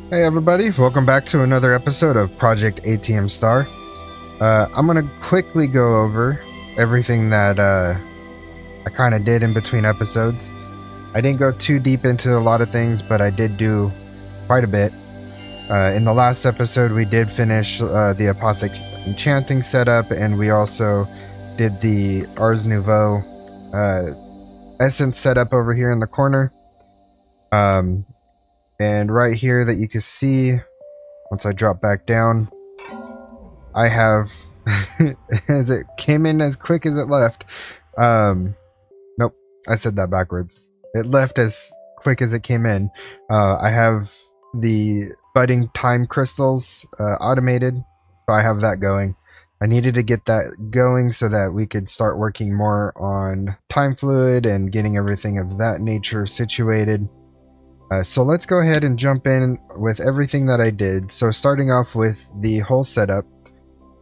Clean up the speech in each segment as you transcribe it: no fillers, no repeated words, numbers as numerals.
Hey everybody, welcome back to another episode of Project ATM Star. I'm going to quickly go over everything that I kind of did in between episodes. I didn't go too deep into a lot of things, but I did do quite a bit. In the last episode, we did finish the Apothic Enchanting setup, and we also did the Ars Nouveau Essence setup over here in the corner. And right here that you can see, once I drop back down, I have, as it came in as quick as it left. Nope, I said that backwards. It left as quick as it came in. I have the budding time crystals automated, so I have that going. I needed to get that going so that we could start working more on time fluid and getting everything of that nature situated. So let's go ahead and jump in with everything that I did. So starting off with the whole setup.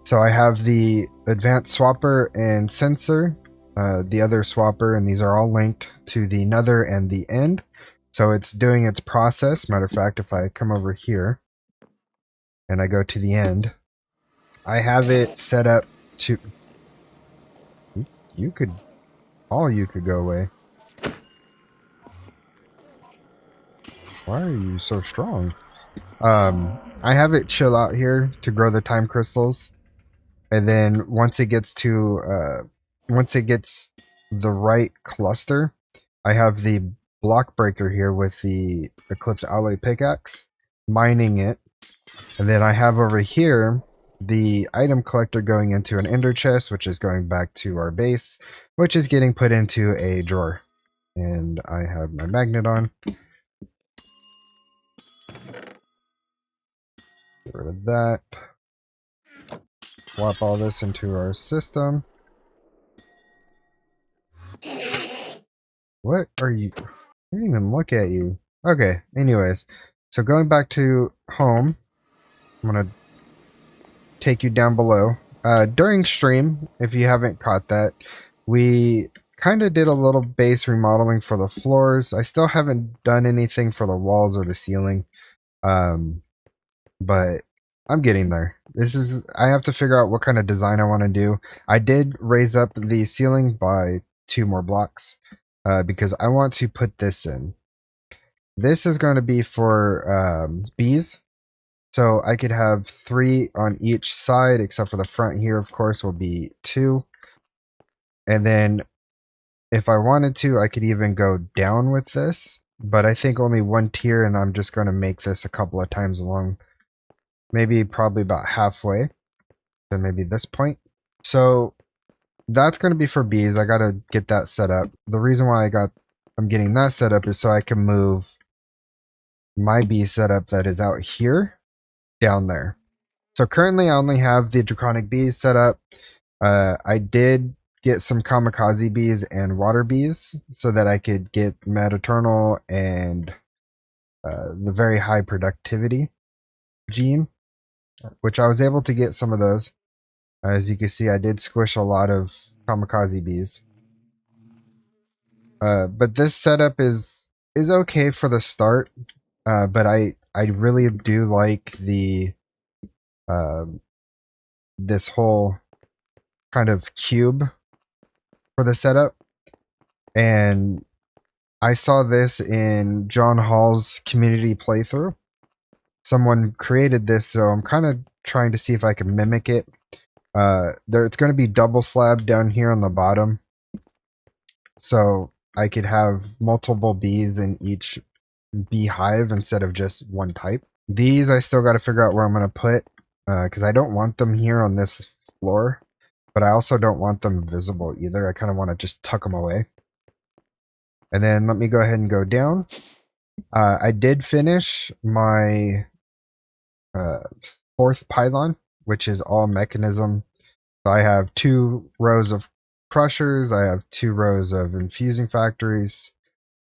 So I have the advanced swapper and sensor, the other swapper, and these are all linked to the nether and the end. So it's doing its process. Matter of fact, if I come over here and I go to the end, I have it set up to... You could go away. Why are you so strong? I have it chill out here to grow the time crystals. And then once it gets the right cluster, I have the block breaker here with the Eclipse Alloy pickaxe, mining it. And then I have over here the item collector going into an ender chest, which is going back to our base, which is getting put into a drawer. And I have my magnet on. Get rid of that. Swap all this into our system. What are you... I didn't even look at you. Okay, anyways. So going back to home, I'm going to take you down below. During stream, if you haven't caught that, we kind of did a little base remodeling for the floors. I still haven't done anything for the walls or the ceiling. But I'm getting there. I have to figure out what kind of design I want to do. I did raise up the ceiling by 2 more blocks because I want to put this in. This is going to be for bees. So I could have 3 on each side, except for the front here, of course, will be 2. And then if I wanted to, I could even go down with this. But I think only 1 tier, and I'm just going to make this a couple of times along. Maybe probably about halfway. So maybe this point. So that's going to be for bees. I got to get that set up. The reason why I'm getting that set up is so I can move my bee setup that is out here down there. So currently I only have the draconic bees set up. I did get some kamikaze bees and water bees so that I could get Eternal and the very high productivity gene, which I was able to get some of those. As you can see, I did squish a lot of kamikaze bees. But this setup is okay for the start. But I really do like the this whole kind of cube for the setup. And I saw this in John Hall's community playthrough. Someone created this, so I'm kind of trying to see if I can mimic it. It's going to be double slab down here on the bottom. So I could have multiple bees in each beehive instead of just one type. These I still got to figure out where I'm going to put because I don't want them here on this floor, but I also don't want them visible either. I kind of want to just tuck them away. And then let me go ahead and go down. I did finish my 4th pylon, which is all Mekanism. So I have 2 rows of crushers. I have 2 rows of infusing factories,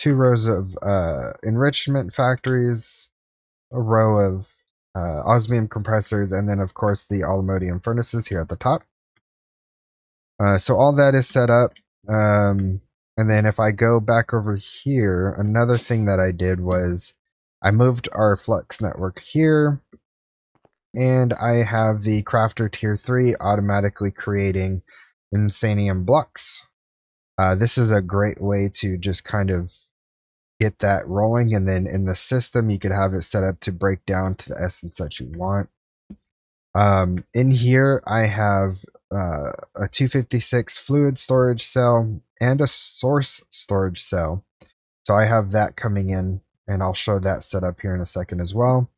2 rows of enrichment factories, a row of osmium compressors, and then of course the aluminum furnaces here at the top. So all that is set up. And then if I go back over here, another thing that I did was I moved our flux network here, and I have the crafter tier 3 automatically creating insanium blocks. This is a great way to just kind of get that rolling, and then in the system you could have it set up to break down to the essence that you want. In here I have a 256 fluid storage cell and a source storage cell. So I have that coming in, and I'll show that set up here in a second as well.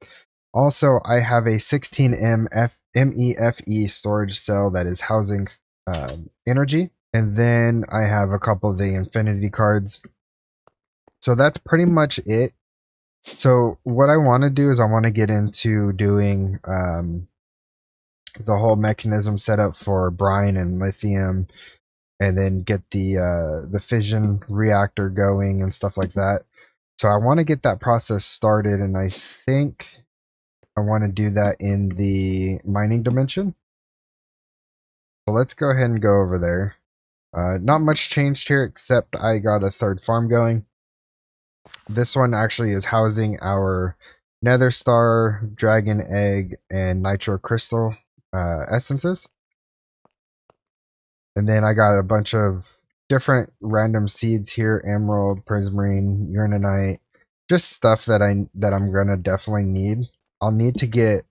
Also, I have a 16M MEFE storage cell that is housing energy. And then I have a couple of the infinity cards. So that's pretty much it. So what I want to do is I want to get into doing the whole mechanism setup for brine and lithium, and then get the fission reactor going and stuff like that. So I want to get that process started, and I think I want to do that in the mining dimension. So let's go ahead and go over there. Not much changed here, except I got a third farm going. This one actually is housing our nether star, dragon egg, and nitro crystal essences. And then I got a bunch of different random seeds here: emerald, prismarine, uraninite, just stuff that I'm gonna definitely need. I'll need to get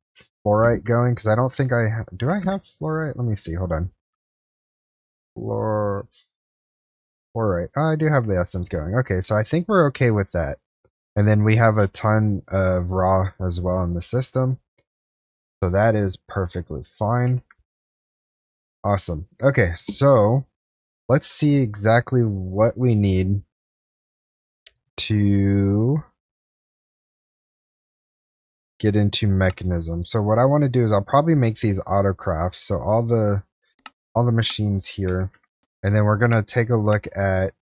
fluorite going, because I don't think do I have fluorite? Let me see. Hold on. Fluorite. Oh, I do have the essence going. Okay, so I think we're okay with that. And then we have a ton of raw as well in the system. So that is perfectly fine. Awesome. Okay, so let's see exactly what we need to get into Mekanism. So what I want to do is I'll probably make these autocrafts. So all the machines here, and then we're gonna take a look at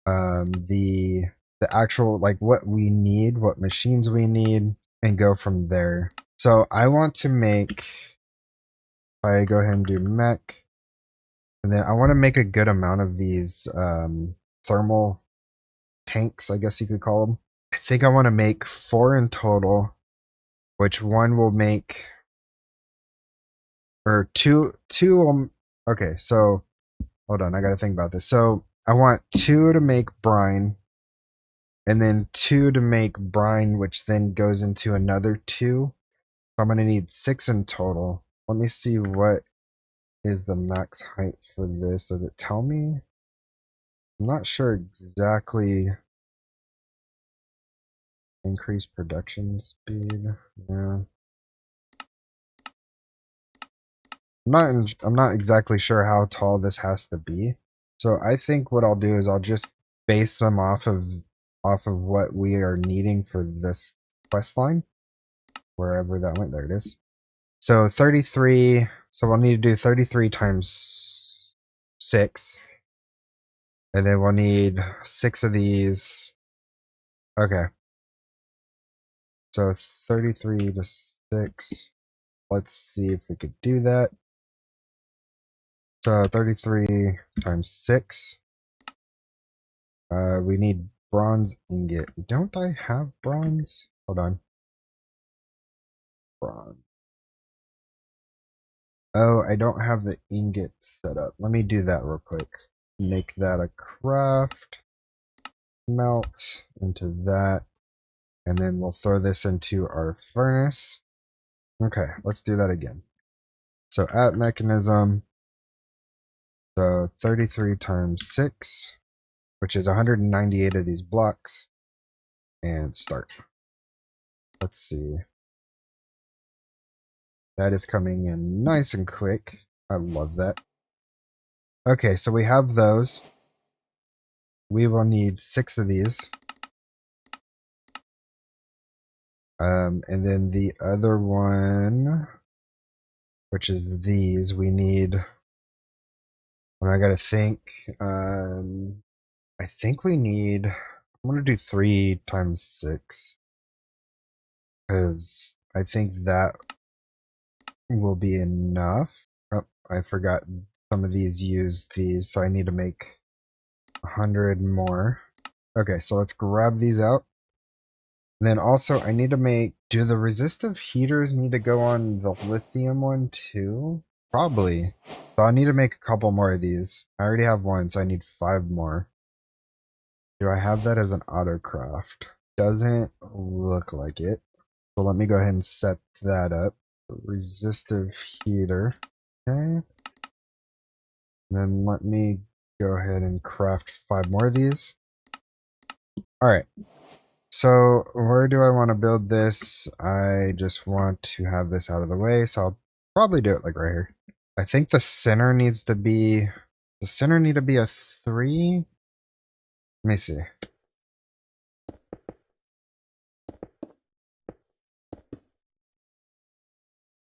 the actual, like, what we need, what machines we need, and go from there. So I want to make, if I go ahead and do mech, and then I want to make a good amount of these thermal tanks, I guess you could call them. I think I want to make 4 in total, which one will make, or two okay, so hold on, I gotta think about this. So I want 2 to make brine, and then 2 to make brine, which then goes into another 2. So I'm gonna need 6 in total. Let me see what is the max height for this. Does it tell me? I'm not sure exactly. Increase production speed. Yeah. I'm not exactly sure how tall this has to be. So I think what I'll do is I'll just base them off of what we are needing for this quest line. Wherever that went, there it is. So 33, so we'll need to do 33 times 6. And then we'll need 6 of these. Okay. So 33 to 6. Let's see if we could do that. So 33 times 6. We need bronze ingot. Don't I have bronze? Hold on. Bronze. Oh, I don't have the ingot set up. Let me do that real quick. Make that a craft. Melt into that. And then we'll throw this into our furnace. Okay, let's do that again. So at mechanism. So 33 times 6, which is 198 of these blocks. And start. Let's see. That is coming in nice and quick. I love that. Okay, so we have those. We will need 6 of these. And then the other one, which is these, we need, and I gotta think, I think we need, I'm gonna do 3 times 6, because I think that will be enough. Oh, I forgot some of these use these, so I need to make 100 more. Okay, so let's grab these out. And then also I need to make, do the resistive heaters need to go on the lithium one too? Probably. So I need to make a couple more of these. I already have one, so I need 5 more. Do I have that as an autocraft? Doesn't look like it. So let me go ahead and set that up. Resistive heater. Okay. And then let me go ahead and craft 5 more of these. Alright. So where do I want to build this? I just want to have this out of the way, so I'll probably do it like right here. I think the center needs to be, the center need to be a 3. Let me see.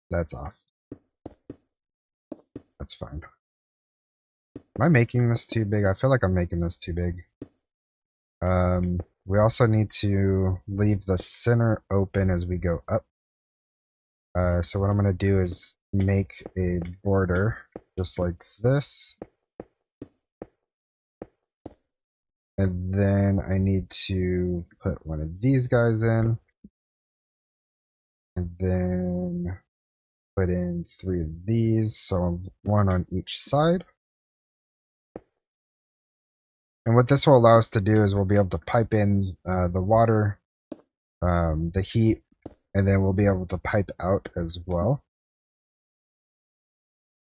That's off. That's fine. Am I making this too big? I feel like I'm making this too big. We also need to leave the center open as we go up. So what I'm going to do is make a border just like this. And then I need to put one of these guys in. And then put in 3 of these, so 1 on each side. And what this will allow us to do is we'll be able to pipe in the water, the heat, and then we'll be able to pipe out as well.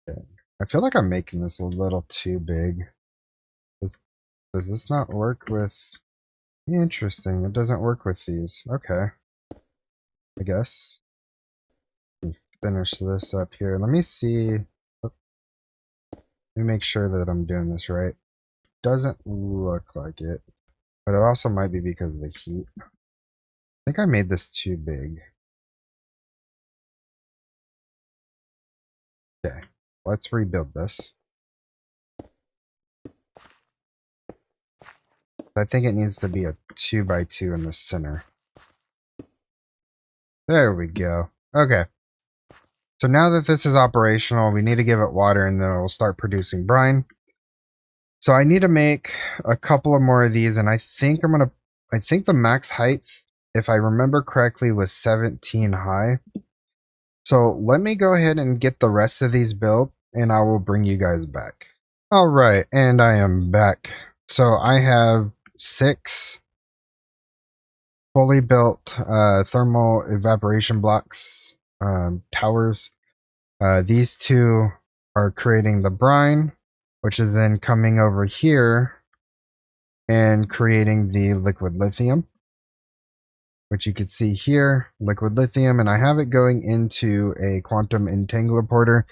Okay. I feel like I'm making this a little too big. Does this not work with... Interesting, it doesn't work with these. Okay. I guess. Finish this up here. Let me see. Let me make sure that I'm doing this right. Doesn't look like it. But it also might be because of the heat. I think I made this too big. Okay, let's rebuild this. I think it needs to be a 2x2 in the center. There we go. Okay. So now that this is operational, we need to give it water and then it will start producing brine. So I need to make a couple of more of these, and I think the max height, if I remember correctly, was 17 high. So let me go ahead and get the rest of these built, and I will bring you guys back. Alright, and I am back. So I have 6 fully built thermal evaporation blocks, towers. These 2 are creating the brine, which is then coming over here and creating the liquid lithium, which you can see here, liquid lithium, and I have it going into a quantum entangler porter,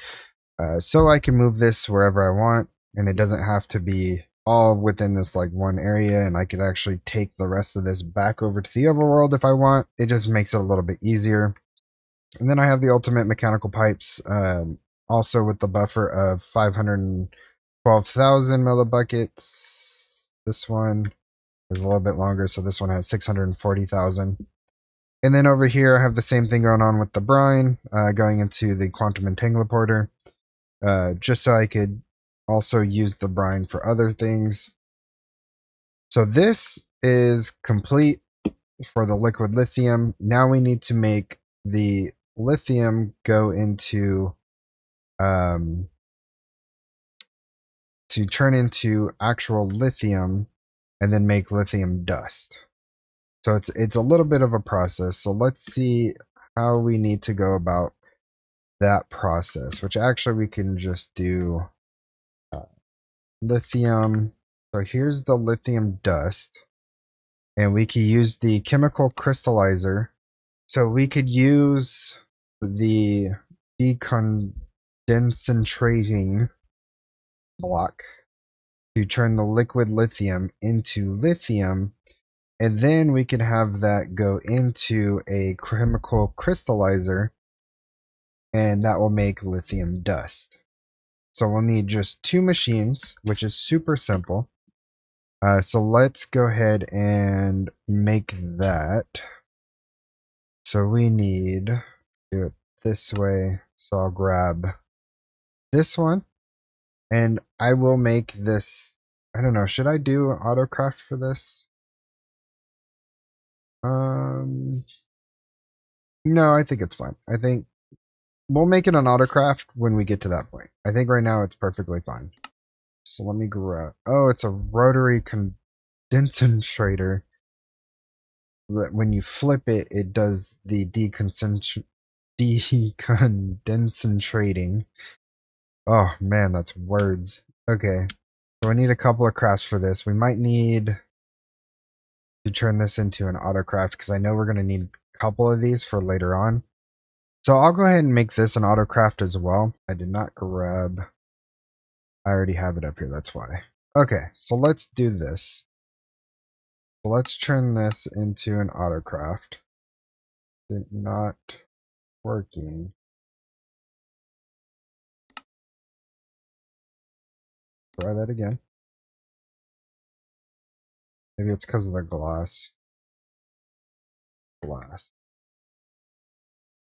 so I can move this wherever I want, and it doesn't have to be all within this like one area, and I could actually take the rest of this back over to the overworld if I want. It just makes it a little bit easier. And then I have the ultimate mechanical pipes, also with the buffer of 512,000 millibuckets. This one is a little bit longer, so this one has 640,000. And then over here I have the same thing going on with the brine, going into the quantum entangler porter, just so I could also use the brine for other things. So this is complete for the liquid lithium. Now we need to make the lithium go into to turn into actual lithium and then make lithium dust. So it's a little bit of a process. So let's see how we need to go about that process, which actually we can just do lithium. So here's the lithium dust, and we can use the chemical crystallizer. So we could use the deconcentrating block to turn the liquid lithium into lithium, and then we could have that go into a chemical crystallizer, and that will make lithium dust. So we'll need just 2 machines, which is super simple. So let's go ahead and make that. So we need to do it this way. So I'll grab this one, and I will make this. I don't know, should I do autocraft for this? No, I think it's fine. I think we'll make it an autocraft when we get to that point. I think right now it's perfectly fine. So let me grab. Oh, it's a rotary condensator. When you flip it, it does the decondensating. Oh man, that's words. Okay, so we need a couple of crafts for this. We might need to turn this into an autocraft because I know we're going to need a couple of these for later on. So I'll go ahead and make this an autocraft as well. I did not grab. I already have it up here, that's why. Okay, so let's do this. So let's turn this into an autocraft. It's not working. Try that again. Maybe it's because of the glass.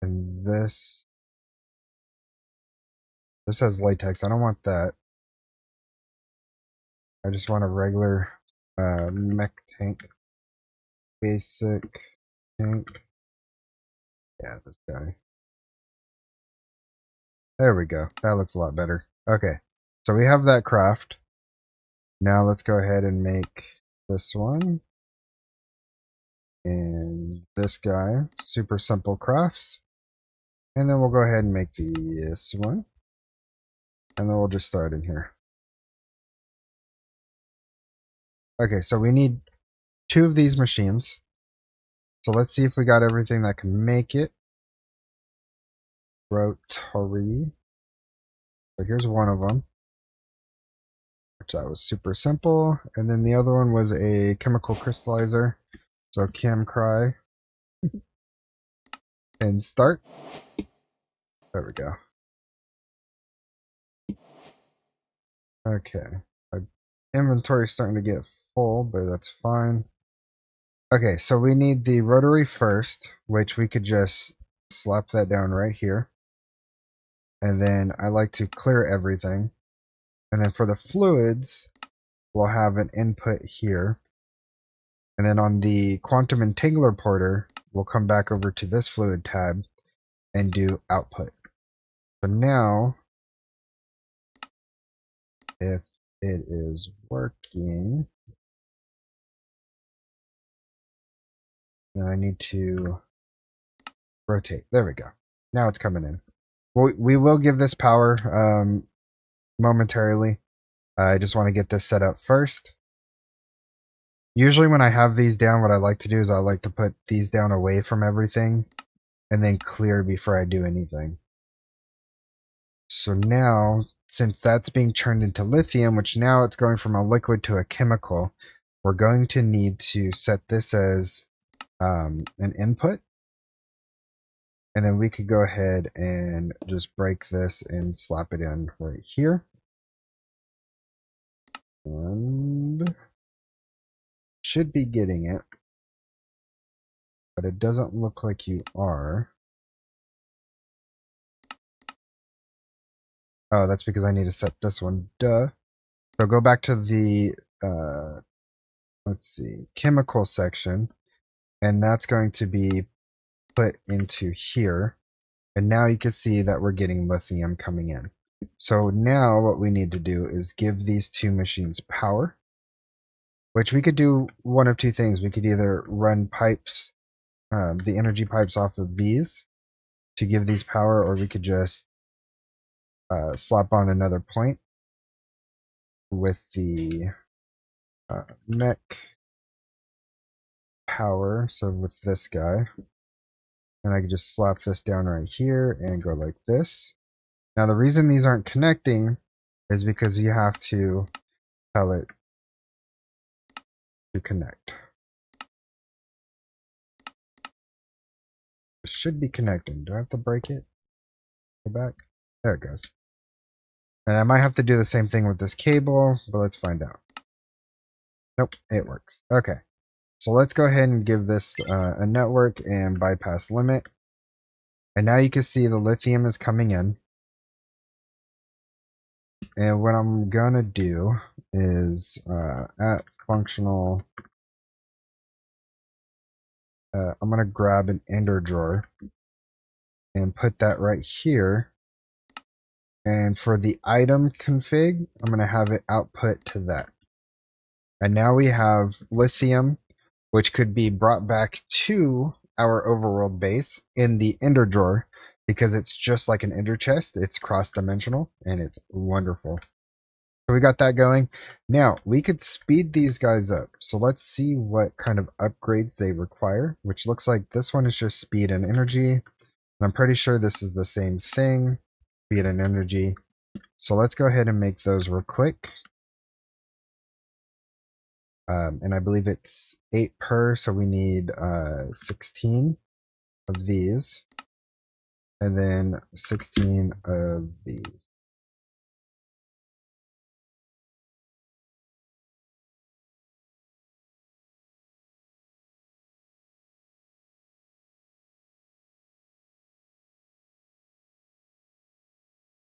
And this has latex. I don't want that. I just want a regular mech tank. Basic tank. Yeah, this guy. There we go. That looks a lot better. Okay, so we have that craft. Now let's go ahead and make this one. And this guy. Super simple crafts. And then we'll go ahead and make this one. And then we'll just start in here. Okay, so we need 2 of these machines. So let's see if we got everything that can make it. Rotary. So here's one of them. Which that was super simple. And then the other one was a chemical crystallizer. So CamCry. And start. There we go. Okay. Our inventory is starting to get full, but that's fine. Okay, so we need the rotary first, which we could just slap that down right here. And then I like to clear everything. And then for the fluids, we'll have an input here. And then on the quantum entangler porter, we'll come back over to this fluid tab and do output. So now, if it is working, then I need to rotate. There we go. Now it's coming in. We will give this power momentarily. I just want to get this set up first. Usually when I have these down, what I like to do is I like to put these down away from everything and then clear before I do anything. So now, since that's being turned into lithium, which now it's going from a liquid to a chemical, we're going to need to set this as an input. And then we could go ahead and just break this and slap it in right here. And should be getting it, but it doesn't look like you are. Oh, that's because I need to set this one. Duh. So go back to the, let's see, chemical section, and that's going to be put into here. And now you can see that we're getting lithium coming in. So now what we need to do is give these 2 machines power, which we could do one of 2 things. We could either run pipes, the energy pipes off of these to give these power, or we could just slap on another point with the mech power. So with this guy, and I can just slap this down right here and go like this. Now the reason these aren't connecting is because you have to tell it to connect. It should be connecting. Do I have to break it? Go back. There it goes. And I might have to do the same thing with this cable, but let's find out. Nope, it works. Okay. So let's go ahead and give this a network and bypass limit. And now you can see the lithium is coming in. And what I'm gonna do is at functional I'm going to grab an ender drawer and put that right here. And for the item config, I'm going to have it output to that. And now we have lithium, which could be brought back to our overworld base in the ender drawer because it's just like an ender chest. It's cross-dimensional and it's wonderful. So we got that going. Now we could speed these guys up. So let's see what kind of upgrades they require, which looks like this one is just speed and energy. And I'm pretty sure this is the same thing, speed and energy. So let's go ahead and make those real quick. And I believe it's 8 per, so we need 16 of these. And then 16 of these.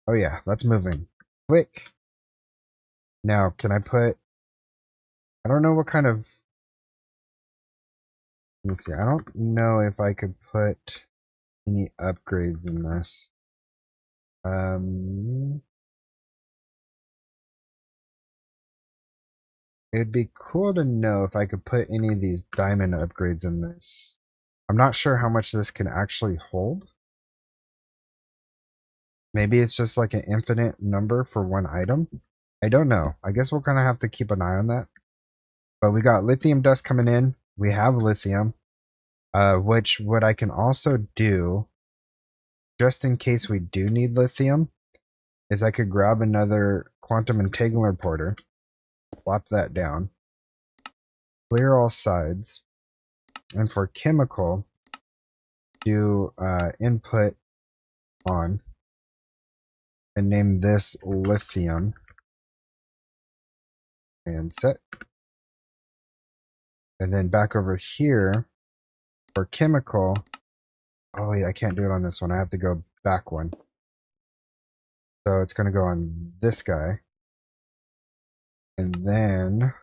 Oh yeah, that's moving. Quick. Now, can I put... I don't know what kind of... Let me see. I don't know if I could put any upgrades in this. It'd be cool to know if I could put any of these diamond upgrades in this. I'm not sure how much this can actually hold. Maybe it's just like an infinite number for one item. I don't know. I guess we'll kind of have to keep an eye on that. But we got lithium dust coming in. We have lithium. Which what I can also do, just in case we do need lithium, is I could grab another quantum entangler porter, plop that down, clear all sides, and for chemical, do input on, and name this lithium, and set. And then back over here, for chemical, oh wait, I can't do it on this one. I have to go back one. So it's going to go on this guy. And then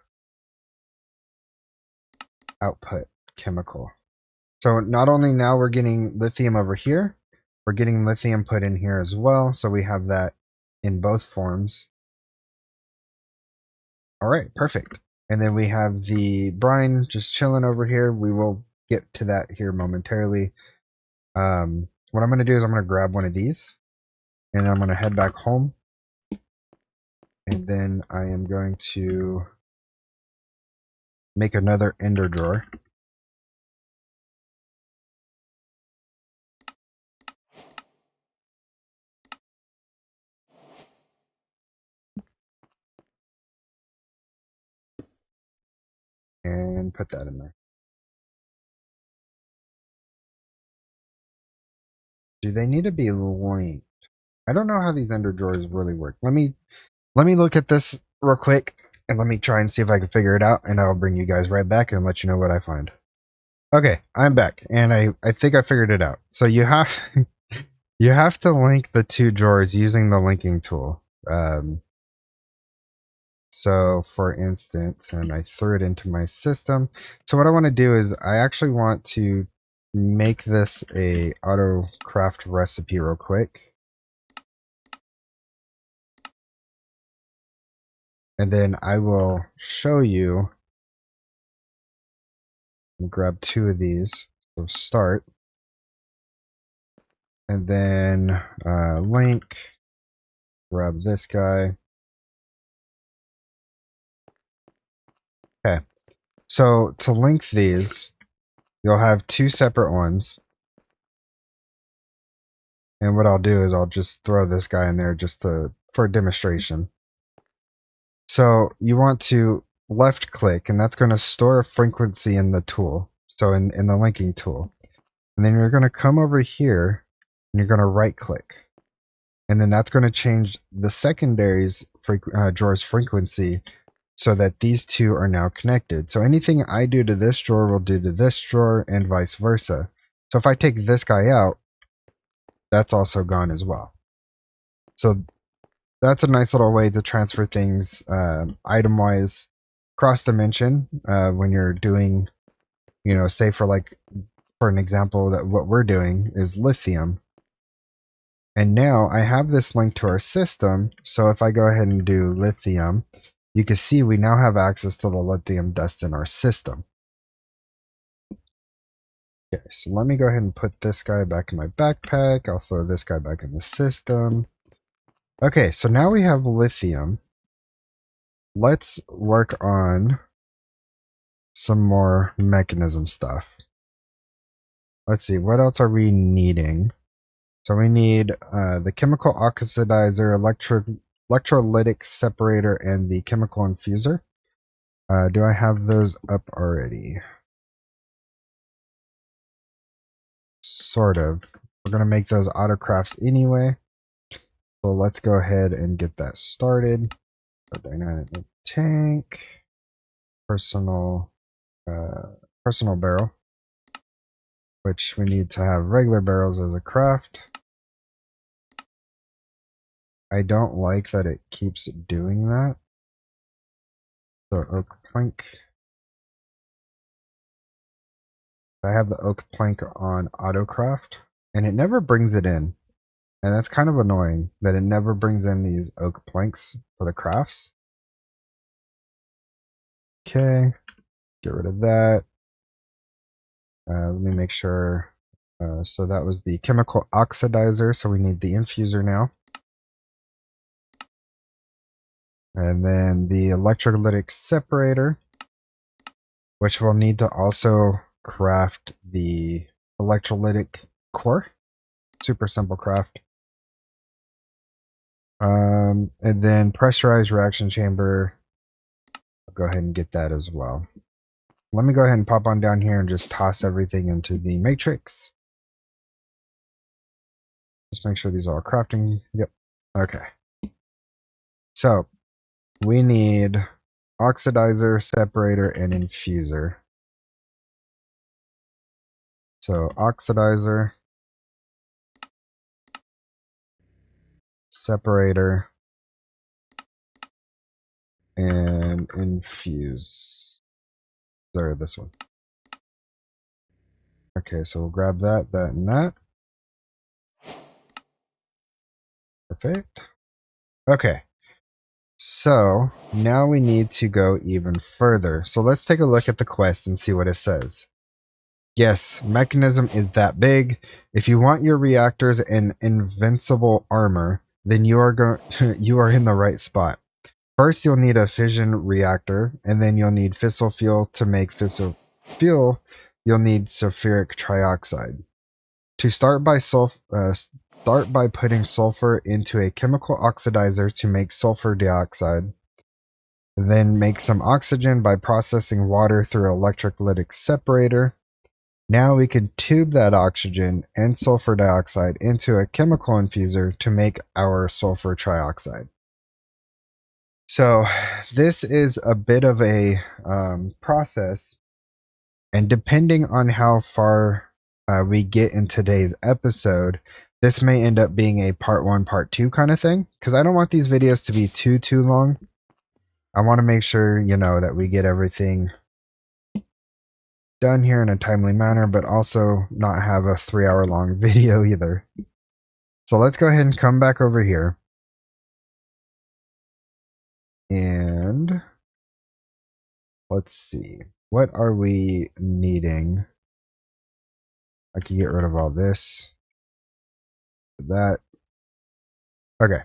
output chemical. So not only now we're getting lithium over here, we're getting lithium put in here as well. So we have that in both forms. All right, perfect. And then we have the brine just chilling over here. We will get to that here momentarily. What I'm going to do is I'm going to grab one of these and I'm going to head back home. And then I am going to make another ender drawer. And put that in there. Do they need to be linked? I don't know how these ender drawers really work. Let me look at this real quick and let me try and see if I can figure it out, and I'll bring you guys right back and let you know what I find. Okay, I'm back, and I think I figured it out. So you have you have to link the two drawers using the linking tool. So for instance, and I threw it into my system. So what I want to do is I actually want to make this a auto craft recipe real quick. And then I will show you. Grab 2 of these. So start. And then link. Grab this guy. Okay. So to link these, you'll have 2 separate ones. And what I'll do is I'll just throw this guy in there just for a demonstration. So you want to left click, and that's going to store a frequency in the tool. So in the linking tool. And then you're going to come over here and you're going to right click. And then that's going to change the secondary's drawer's frequency so that these two are now connected. So anything I do to this drawer will do to this drawer and vice versa. So if I take this guy out, that's also gone as well. So that's a nice little way to transfer things item-wise cross dimension when you're doing You know, say for an example that what we're doing is lithium. And now I have this linked to our system. So if I go ahead and do lithium, you can see we now have access to the lithium dust in our system. Okay, so let me go ahead and put this guy back in my backpack. I'll throw this guy back in the system. Okay, so now we have lithium. Let's work on some more mechanism stuff. Let's see, what else are we needing? So we need the chemical oxidizer, electrolytic separator, and the chemical infuser. Do I have those up already? Sort of. We're going to make those autocrafts anyway. So let's go ahead and get that started. Dynamic tank, personal barrel, which we need to have regular barrels as a craft. I don't like that it keeps doing that. So oak plank. I have the oak plank on autocraft, and it never brings it in. And that's kind of annoying that it never brings in these oak planks for the crafts. Okay, get rid of that. Let me make sure. So that was the chemical oxidizer, so we need the infuser now. And then the electrolytic separator, which we'll need to also craft the electrolytic core. Super simple craft. And then pressurized reaction chamber. I'll go ahead and get that as well. Let me go ahead and pop on down here and just toss everything into the matrix. Just make sure these are all crafting. Yep. Okay. So we need oxidizer, separator, and infuser. So oxidizer, separator, and infuse. Sorry, this one. Okay, so we'll grab that, and that. Perfect. Okay. So now we need to go even further. So let's take a look at the quest and see what it says. Yes, Mekanism is that big. If you want your reactors and invincible armor, then you are in the right spot. First, you'll need a fission reactor, and then you'll need fissile fuel. To make fissile fuel, you'll need sulfuric trioxide. To start by putting sulfur into a chemical oxidizer to make sulfur dioxide. Then make some oxygen by processing water through an electrolytic separator. Now we can tube that oxygen and sulfur dioxide into a chemical infuser to make our sulfur trioxide. So this is a bit of a process, and depending on how far we get in today's episode, this may end up being a part 1, part 2 kind of thing, because I don't want these videos to be too long. I want to make sure, you know, that we get everything done here in a timely manner, but also not have a 3-hour long video either. So let's go ahead and come back over here. And let's see. What are we needing? I can get rid of all this. That. Okay.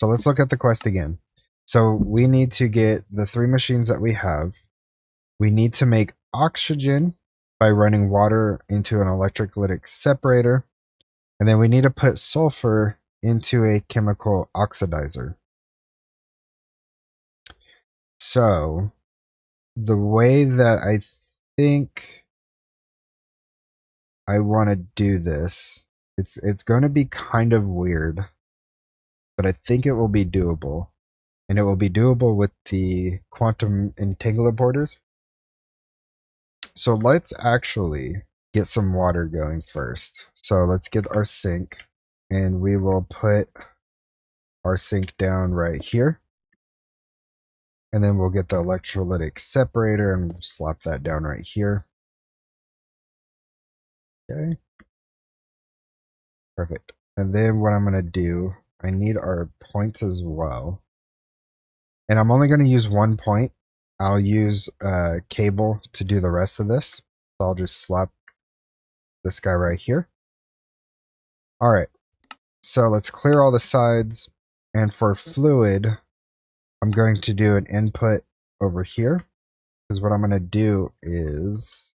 So let's look at the quest again. So we need to get the 3 machines that we have. We need to make oxygen by running water into an electrolytic separator. And then we need to put sulfur into a chemical oxidizer. So the way that I think I want to do this, it's going to be kind of weird, but I think it will be doable. And it will be doable with the quantum entangler borders. So let's actually get some water going first. So let's get our sink, and we will put our sink down right here. And then we'll get the electrolytic separator and slap that down right here. Okay. Perfect. And then what I'm going to do, I need our points as well. And I'm only going to use one point. I'll use a cable to do the rest of this. So I'll just slap this guy right here. All right. So let's clear all the sides. And for fluid, I'm going to do an input over here. Because what I'm going to do is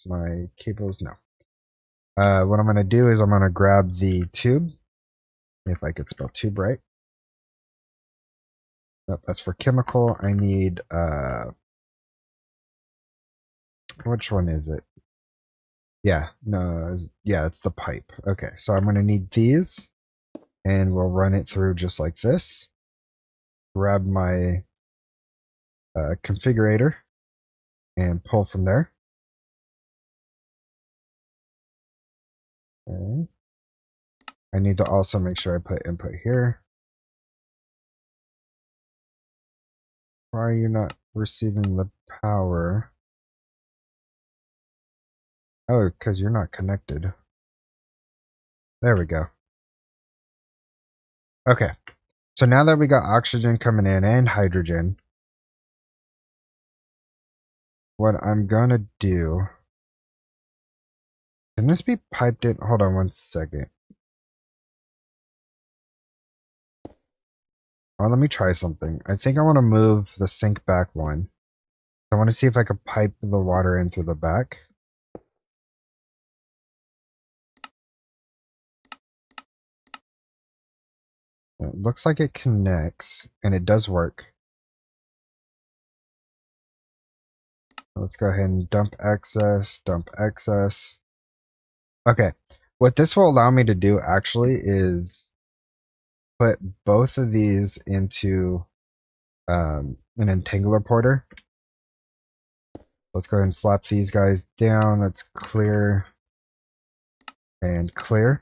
my cables? No. What I'm going to do is I'm going to grab the tube. If I could spell tube right. Nope, that's for chemical. I need, which one is it? Yeah, no, yeah, it's the pipe. Okay, so I'm going to need these, and we'll run it through just like this. Grab my configurator and pull from there. Okay. I need to also make sure I put input here. Why are you not receiving the power? Oh, because you're not connected. There we go. Okay, so now that we got oxygen coming in and hydrogen, what I'm gonna do, can this be piped in? Hold on one second. Oh, let me try something. I think I want to move the sink back one. I want to see if I could pipe the water in through the back. It looks like it connects, and it does work. Let's go ahead and dump excess, dump excess. Okay, what this will allow me to do actually is put both of these into an entangler porter. Let's go ahead and slap these guys down. Let's clear and clear.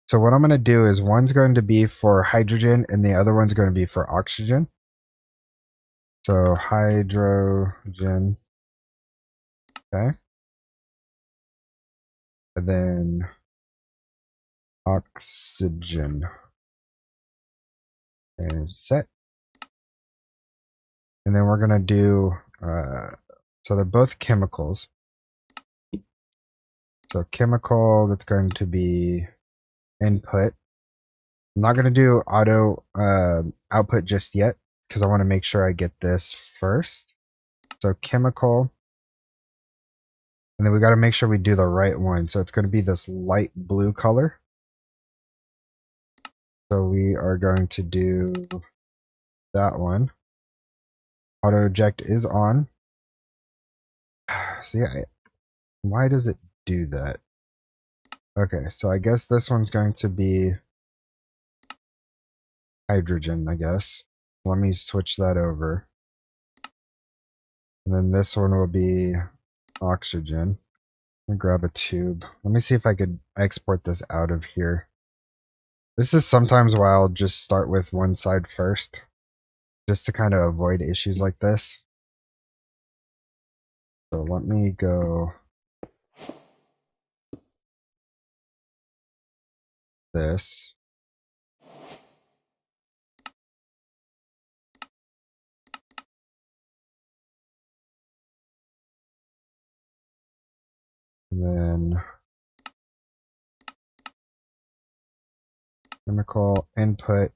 So what I'm going to do is one's going to be for hydrogen and the other one's going to be for oxygen. So hydrogen. Okay. And then oxygen. And set. And then we're going to do, so they're both chemicals. So chemical, that's going to be input. I'm not going to do auto output just yet because I want to make sure I get this first. So chemical. And then we got to make sure we do the right one. So it's going to be this light blue color. So we are going to do that one. Auto eject is on. So yeah, why does it do that? Okay, so I guess this one's going to be hydrogen, I guess. Let me switch that over. And then this one will be oxygen. Let me grab a tube. Let me see if I could export this out of here. This is sometimes why I'll just start with one side first, just to kind of avoid issues like this. So let me go this. And then chemical input.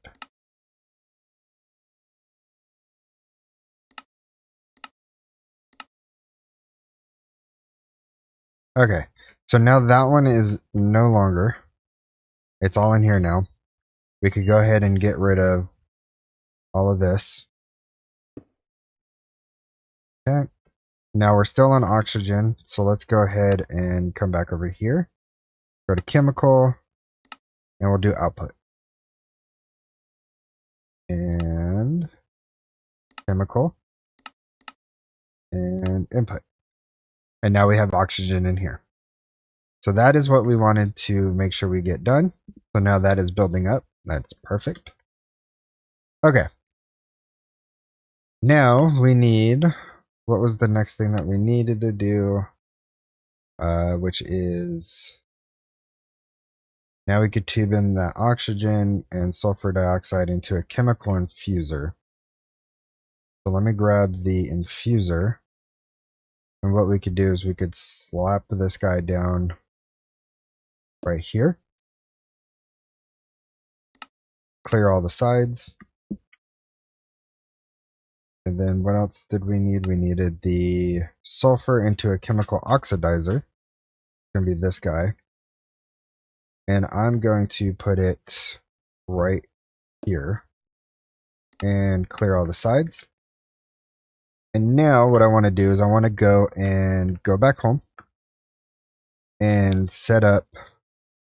Okay, so now that one is no longer. It's all in here now. We could go ahead and get rid of all of this. Okay, now we're still on oxygen, so let's go ahead and come back over here. Go to chemical, and we'll do output. And chemical. And input. And now we have oxygen in here. So that is what we wanted to make sure we get done. So now that is building up. That's perfect. Okay. Now we need, what was the next thing that we needed to do? which is, now we could tube in that oxygen and sulfur dioxide into a chemical infuser. So let me grab the infuser. And what we could do is we could slap this guy down right here. Clear all the sides. And then what else did we need? We needed the sulfur into a chemical oxidizer. It's going to be this guy. And I'm going to put it right here and clear all the sides. And now what I want to do is I want to go back home and set up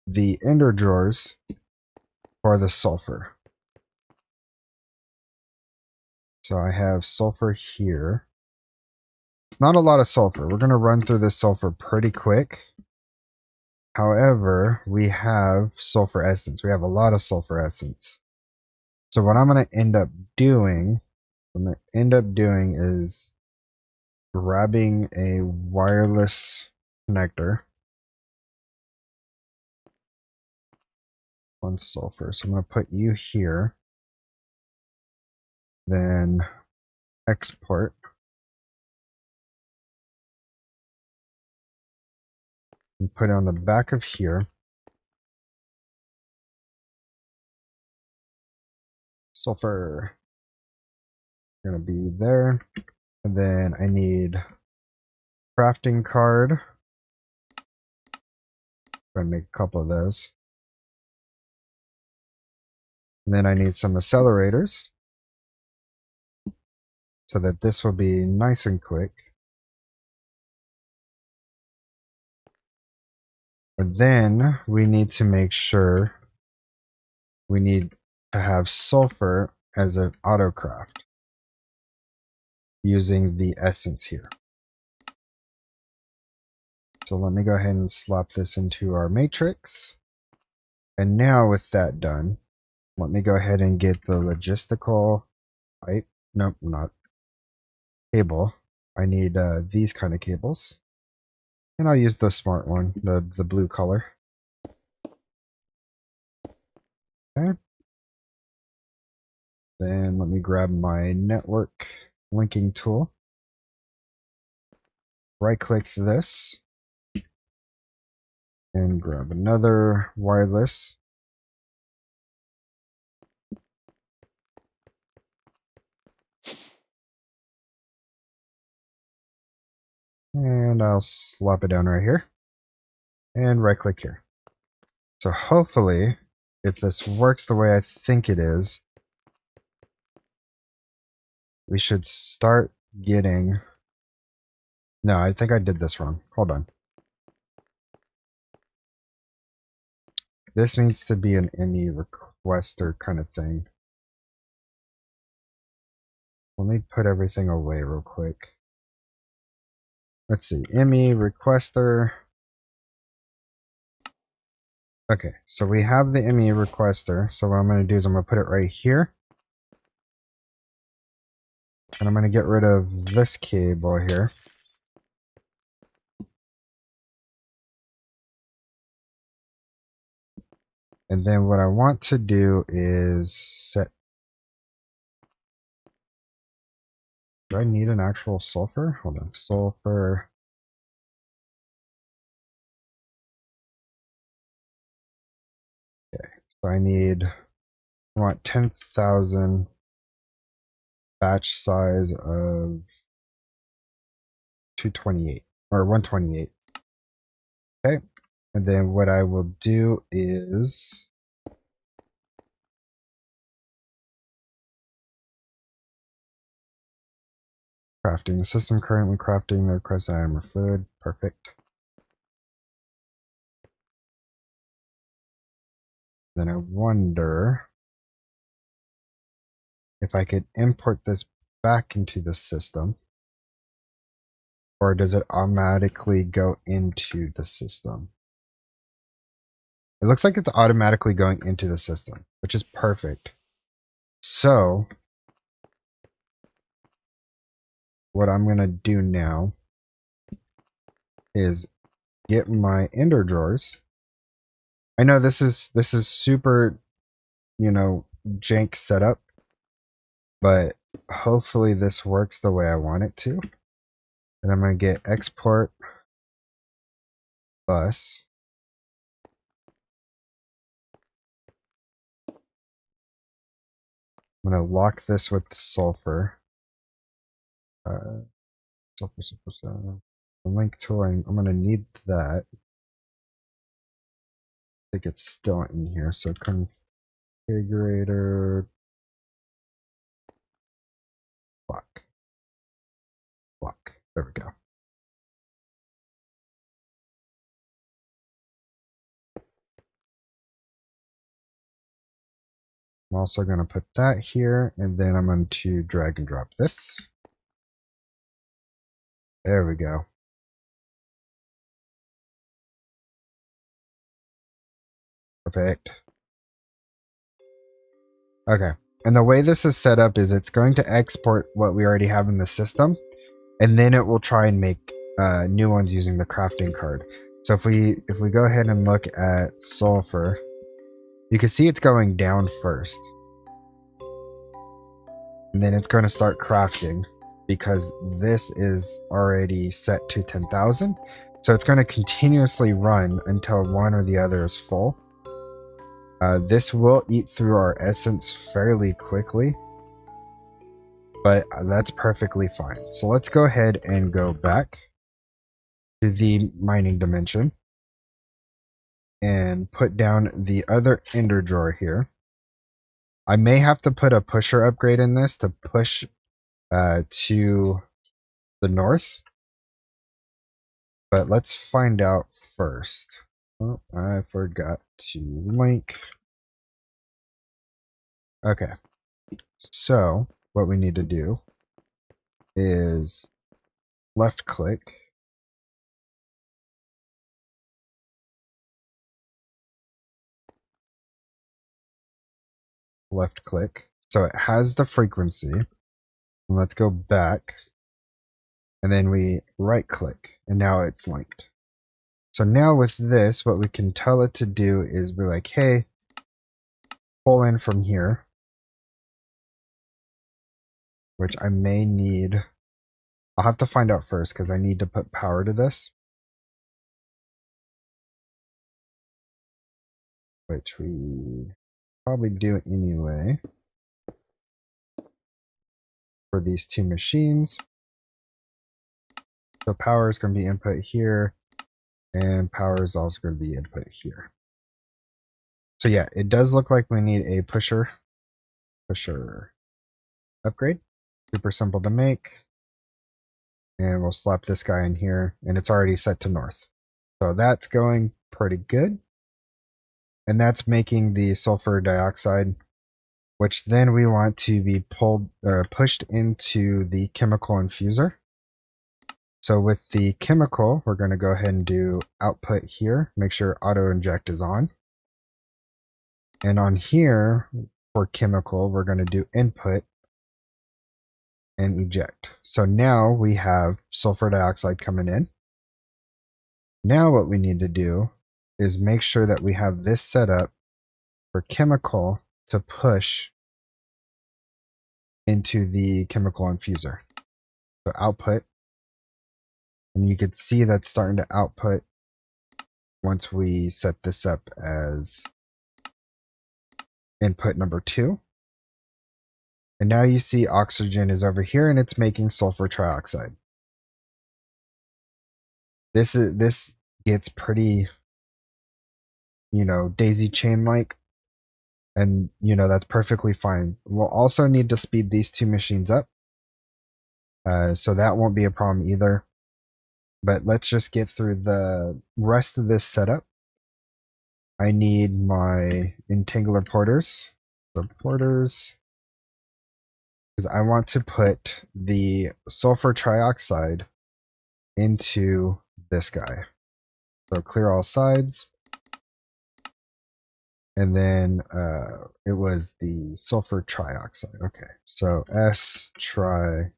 the ender drawers for the sulfur. So I have sulfur here. It's not a lot of sulfur. We're going to run through this sulfur pretty quick. However, we have sulfur essence. We have a lot of sulfur essence. So what I'm going to end up doing, is grabbing a wireless connector on sulfur. So I'm going to put you here. Then export. And put it on the back of here. Sulfur going to be there. And then I need crafting card. I'm going to make a couple of those. And then I need some accelerators so that this will be nice and quick. And then we need to make sure we need to have sulfur as an autocraft using the essence here. So let me go ahead and slap this into our matrix. And now with that done, let me go ahead and get the logistical pipe. Nope, not cable. I need these kind of cables. And I'll use the smart one, the blue color. Okay. Then let me grab my network linking tool. Right click this. And grab another wireless. And I'll slap it down right here. And right click here. So hopefully, if this works the way I think it is, we should start getting... No, I think I did this wrong. Hold on. This needs to be an ME requester kind of thing. Let me put everything away real quick. Let's see. ME requester. Okay, so we have the ME requester. So what I'm going to do is I'm going to put it right here. And I'm going to get rid of this cable here. And then what I want to do is set... Do I need an actual sulfur? Hold on, sulfur. Okay, so I want 10,000 batch size of 228 or 128. Okay, and then what I will do is crafting. The system currently crafting the requested item or food. Perfect. Then I wonder if I could import this back into the system, or does it automatically go into the system? It looks like it's automatically going into the system, which is perfect. So what I'm going to do now is get my ender drawers. I know this is super, you know, jank setup, but hopefully this works the way I want it to. And I'm going to get export bus. I'm going to lock this with sulfur. Sulfur. The link tool, I'm going to need that. I think it's still in here. So configurator block. There we go. I'm also going to put that here, and then I'm going to drag and drop this. There we go. Perfect. Okay. And the way this is set up is it's going to export what we already have in the system, and then it will try and make new ones using the crafting card. So if we go ahead and look at sulfur, you can see it's going down first. And then it's going to start crafting because this is already set to 10,000. So it's going to continuously run until one or the other is full. This will eat through our essence fairly quickly, but that's perfectly fine. So let's go ahead and go back to the mining dimension and put down the other ender drawer here. I may have to put a pusher upgrade in this to push to the north, but let's find out first. Oh, I forgot to link. Okay, so what we need to do is left click, so it has the frequency. Let's go back, and then we right click, and now it's linked. So now with this, what we can tell it to do is be like, hey, pull in from here, which I may need. I'll have to find out first because I need to put power to this, which we probably do anyway for these two machines. So power is going to be input here, and power is also going to be input here. So yeah, it does look like we need a pusher upgrade. Super simple to make. And we'll slap this guy in here, and it's already set to north. So that's going pretty good. And that's making the sulfur dioxide, which then we want to be pushed into the chemical infuser. So with the chemical, we're going to go ahead and do output here, make sure auto inject is on. And on here for chemical, we're going to do input and eject. So now we have sulfur dioxide coming in. Now what we need to do is make sure that we have this set up for chemical to push into the chemical infuser. So output, and you can see that's starting to output once we set this up as input number 2. And now you see oxygen is over here and it's making sulfur trioxide. This gets pretty, you know, daisy chain like, and you know that's perfectly fine. We'll also need to speed these two machines up, so that won't be a problem either. But let's just get through the rest of this setup. I need my entangler porters, because I want to put the sulfur trioxide into this guy. So clear all sides. And then it was the sulfur trioxide. Okay, so S trioxide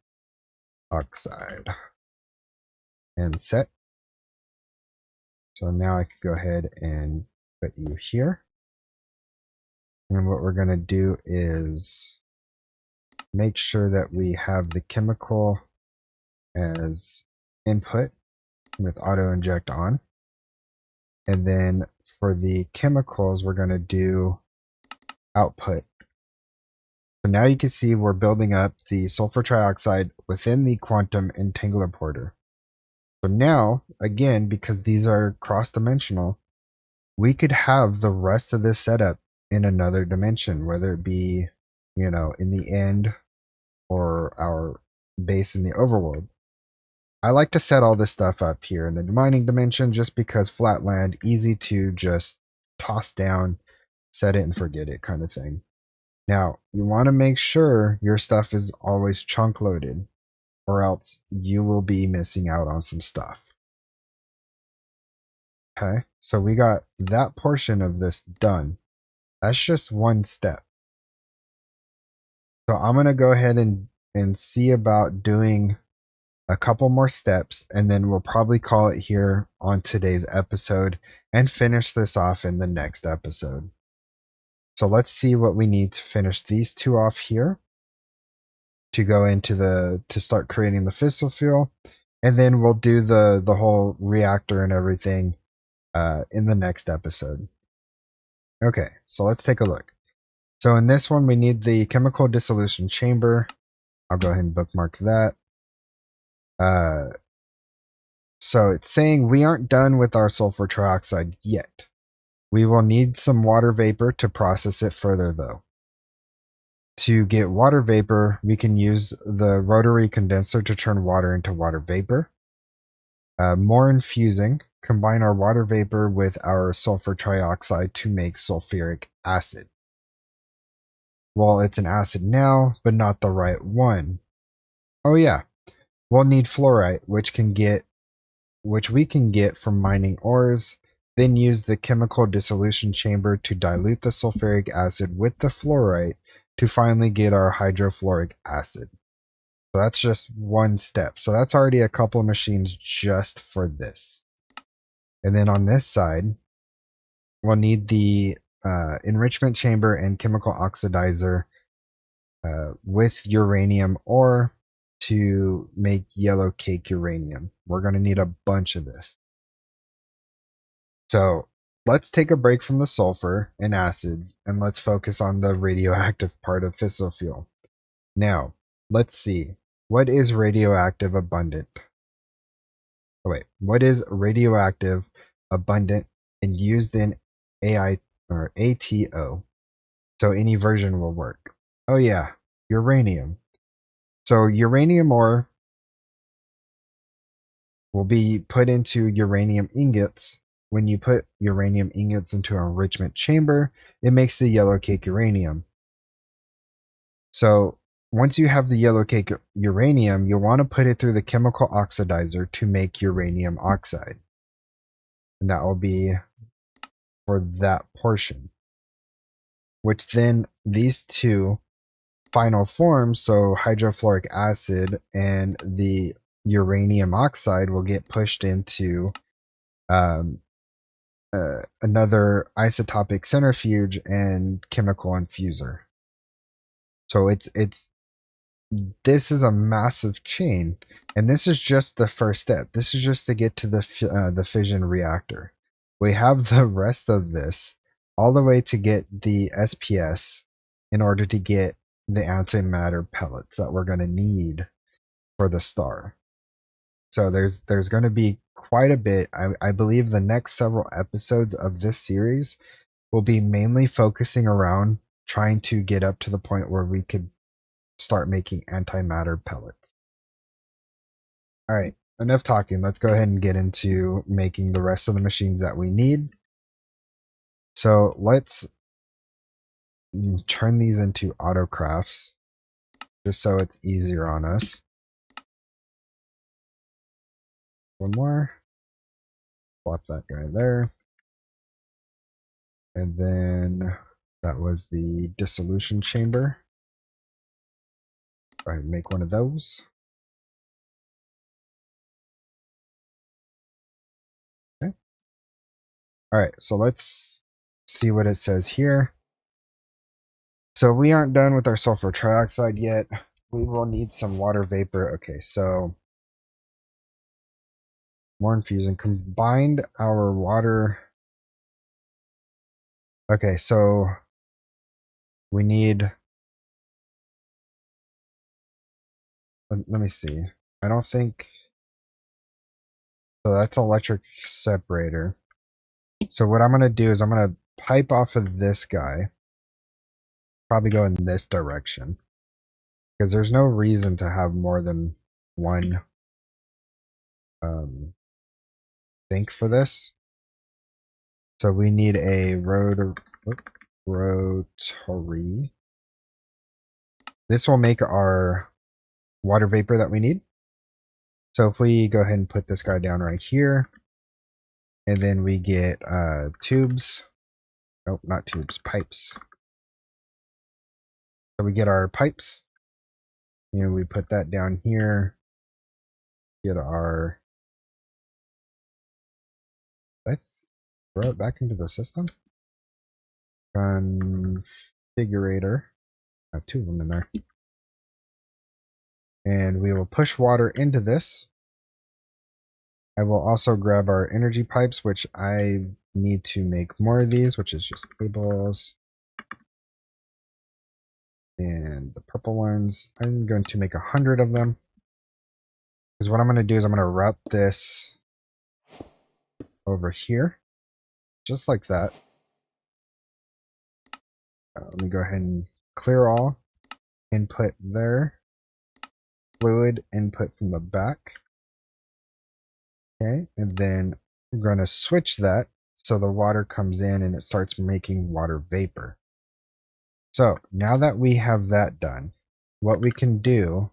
and set. So now I could go ahead and put you here. And what we're going to do is make sure that we have the chemical as input with auto inject on. And then for the chemicals, we're going to do output. So now you can see we're building up the sulfur trioxide within the quantum entangler porter. So now, again, because these are cross-dimensional, we could have the rest of this setup in another dimension, whether it be, you know, in the end or our base in the overworld. I like to set all this stuff up here in the mining dimension just because flat land, easy to just toss down, set it and forget it kind of thing. Now, you want to make sure your stuff is always chunk loaded, or else you will be missing out on some stuff. Okay, so we got that portion of this done. That's just one step. So I'm going to go ahead and see about doing a couple more steps, and then we'll probably call it here on today's episode and finish this off in the next episode. So let's see what we need to finish these two off here to go into to start creating the fissile fuel, and then we'll do the whole reactor and everything in the next episode. Okay, so let's take a look. So in this one, we need the chemical dissolution chamber. I'll go ahead and bookmark that. So it's saying we aren't done with our sulfur trioxide yet. We will need some water vapor to process it further though. To get water vapor, we can use the rotary condenser to turn water into water vapor. More infusing, combine our water vapor with our sulfur trioxide to make sulfuric acid. Well, it's an acid now, but not the right one. Oh yeah, we'll need fluorite, which we can get from mining ores, then use the chemical dissolution chamber to dilute the sulfuric acid with the fluorite to finally get our hydrofluoric acid. So that's just one step. So that's already a couple of machines just for this. And then on this side, we'll need the enrichment chamber and chemical oxidizer with uranium ore to make yellow cake uranium. We're going to need a bunch of this. So let's take a break from the sulfur and acids and let's focus on the radioactive part of fissile fuel. Now, let's see. What is radioactive abundant? Oh wait, what is radioactive abundant and used in AI or ATO? So any version will work. Oh yeah, uranium. So uranium ore will be put into uranium ingots. When you put uranium ingots into an enrichment chamber, it makes the yellow cake uranium. So once you have the yellow cake uranium, you'll want to put it through the chemical oxidizer to make uranium oxide. And that will be for that portion. Which then these two final forms, so hydrofluoric acid and the uranium oxide, will get pushed into another isotopic centrifuge and chemical infuser. So this is a massive chain, and this is just the first step. This is just to get to the fission reactor. We have the rest of this all the way to get the SPS in order to get the antimatter pellets that we're going to need for the star. So there's going to be quite a bit. I believe the next several episodes of this series will be mainly focusing around trying to get up to the point where we could start making antimatter pellets. All right, enough talking. Let's go ahead and get into making the rest of the machines that we need. So let's turn these into autocrafts just so it's easier on us. One more. Flop that guy there. And then that was the dissolution chamber. Go ahead and make one of those. Okay. All right, so let's see what it says here. So we aren't done with our sulfur trioxide yet. We will need some water vapor. Okay, so more infusion. Combined our water. Okay, so we need. Let me see. I don't think. So that's electric separator. So what I'm going to do is I'm going to pipe off of this guy. Probably go in this direction. Because there's no reason to have more than one sink for this. So we need a rotary. This will make our water vapor that we need. So if we go ahead and put this guy down right here, and then we get tubes. Nope, not tubes, pipes. So we get our pipes. And we put that down here. Get our. Did I throw it back into the system? Configurator. I have two of them in there. And we will push water into this. I will also grab our energy pipes, which I need to make more of these, which is just cables. And the purple ones, I'm going to make 100 of them. Because what I'm going to do is I'm going to route this over here. Just like that. Let me go ahead and clear all. Input there. Fluid input from the back. Okay, and then I'm going to switch that so the water comes in and it starts making water vapor. So now that we have that done, what we can do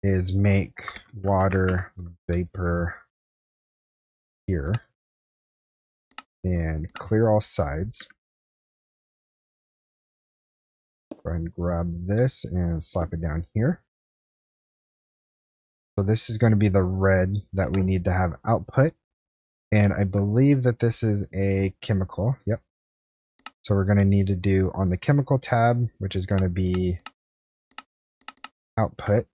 is make water vapor here and clear all sides. Go ahead and grab this and slap it down here. So this is going to be the red that we need to have output. And I believe that this is a chemical. Yep. So we're going to need to do on the chemical tab, which is going to be output.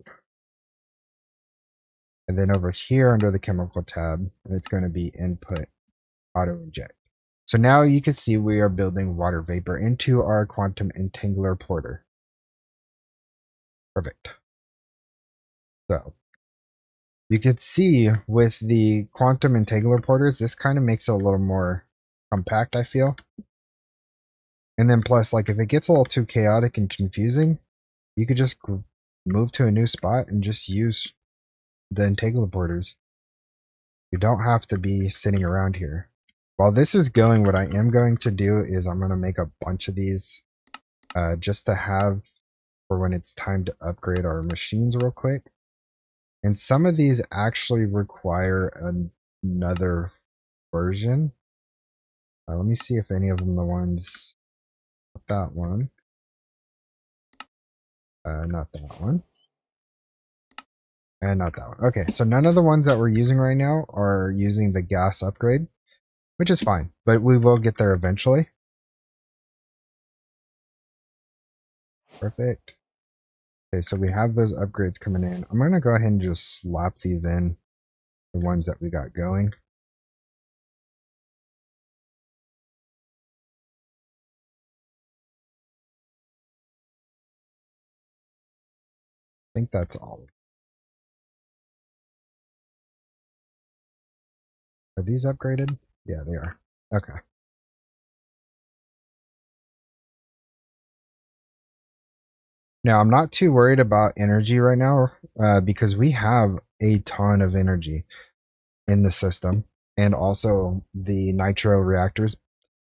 And then over here under the chemical tab, it's going to be input auto inject. So now you can see we are building water vapor into our quantum entangler porter. Perfect. So you can see with the quantum entangler porters, this kind of makes it a little more compact, I feel. And then plus, like if it gets a little too chaotic and confusing, you could just move to a new spot and just use the entangler porters. You don't have to be sitting around here. While this is going, what I am going to do is I'm going to make a bunch of these just to have for when it's time to upgrade our machines real quick. And some of these actually require another version. Let me see if any of them, the ones, that one, not that one, and not that one. Okay, so none of the ones that we're using right now are using the gas upgrade, which is fine, but we will get there eventually. Perfect. Okay, so we have those upgrades coming in. I'm going to go ahead and just slap these in, the ones that we got going. I think that's all. Are these upgraded? Yeah, they are. Okay. Now, I'm not too worried about energy right now because we have a ton of energy in the system, and also the nitro reactors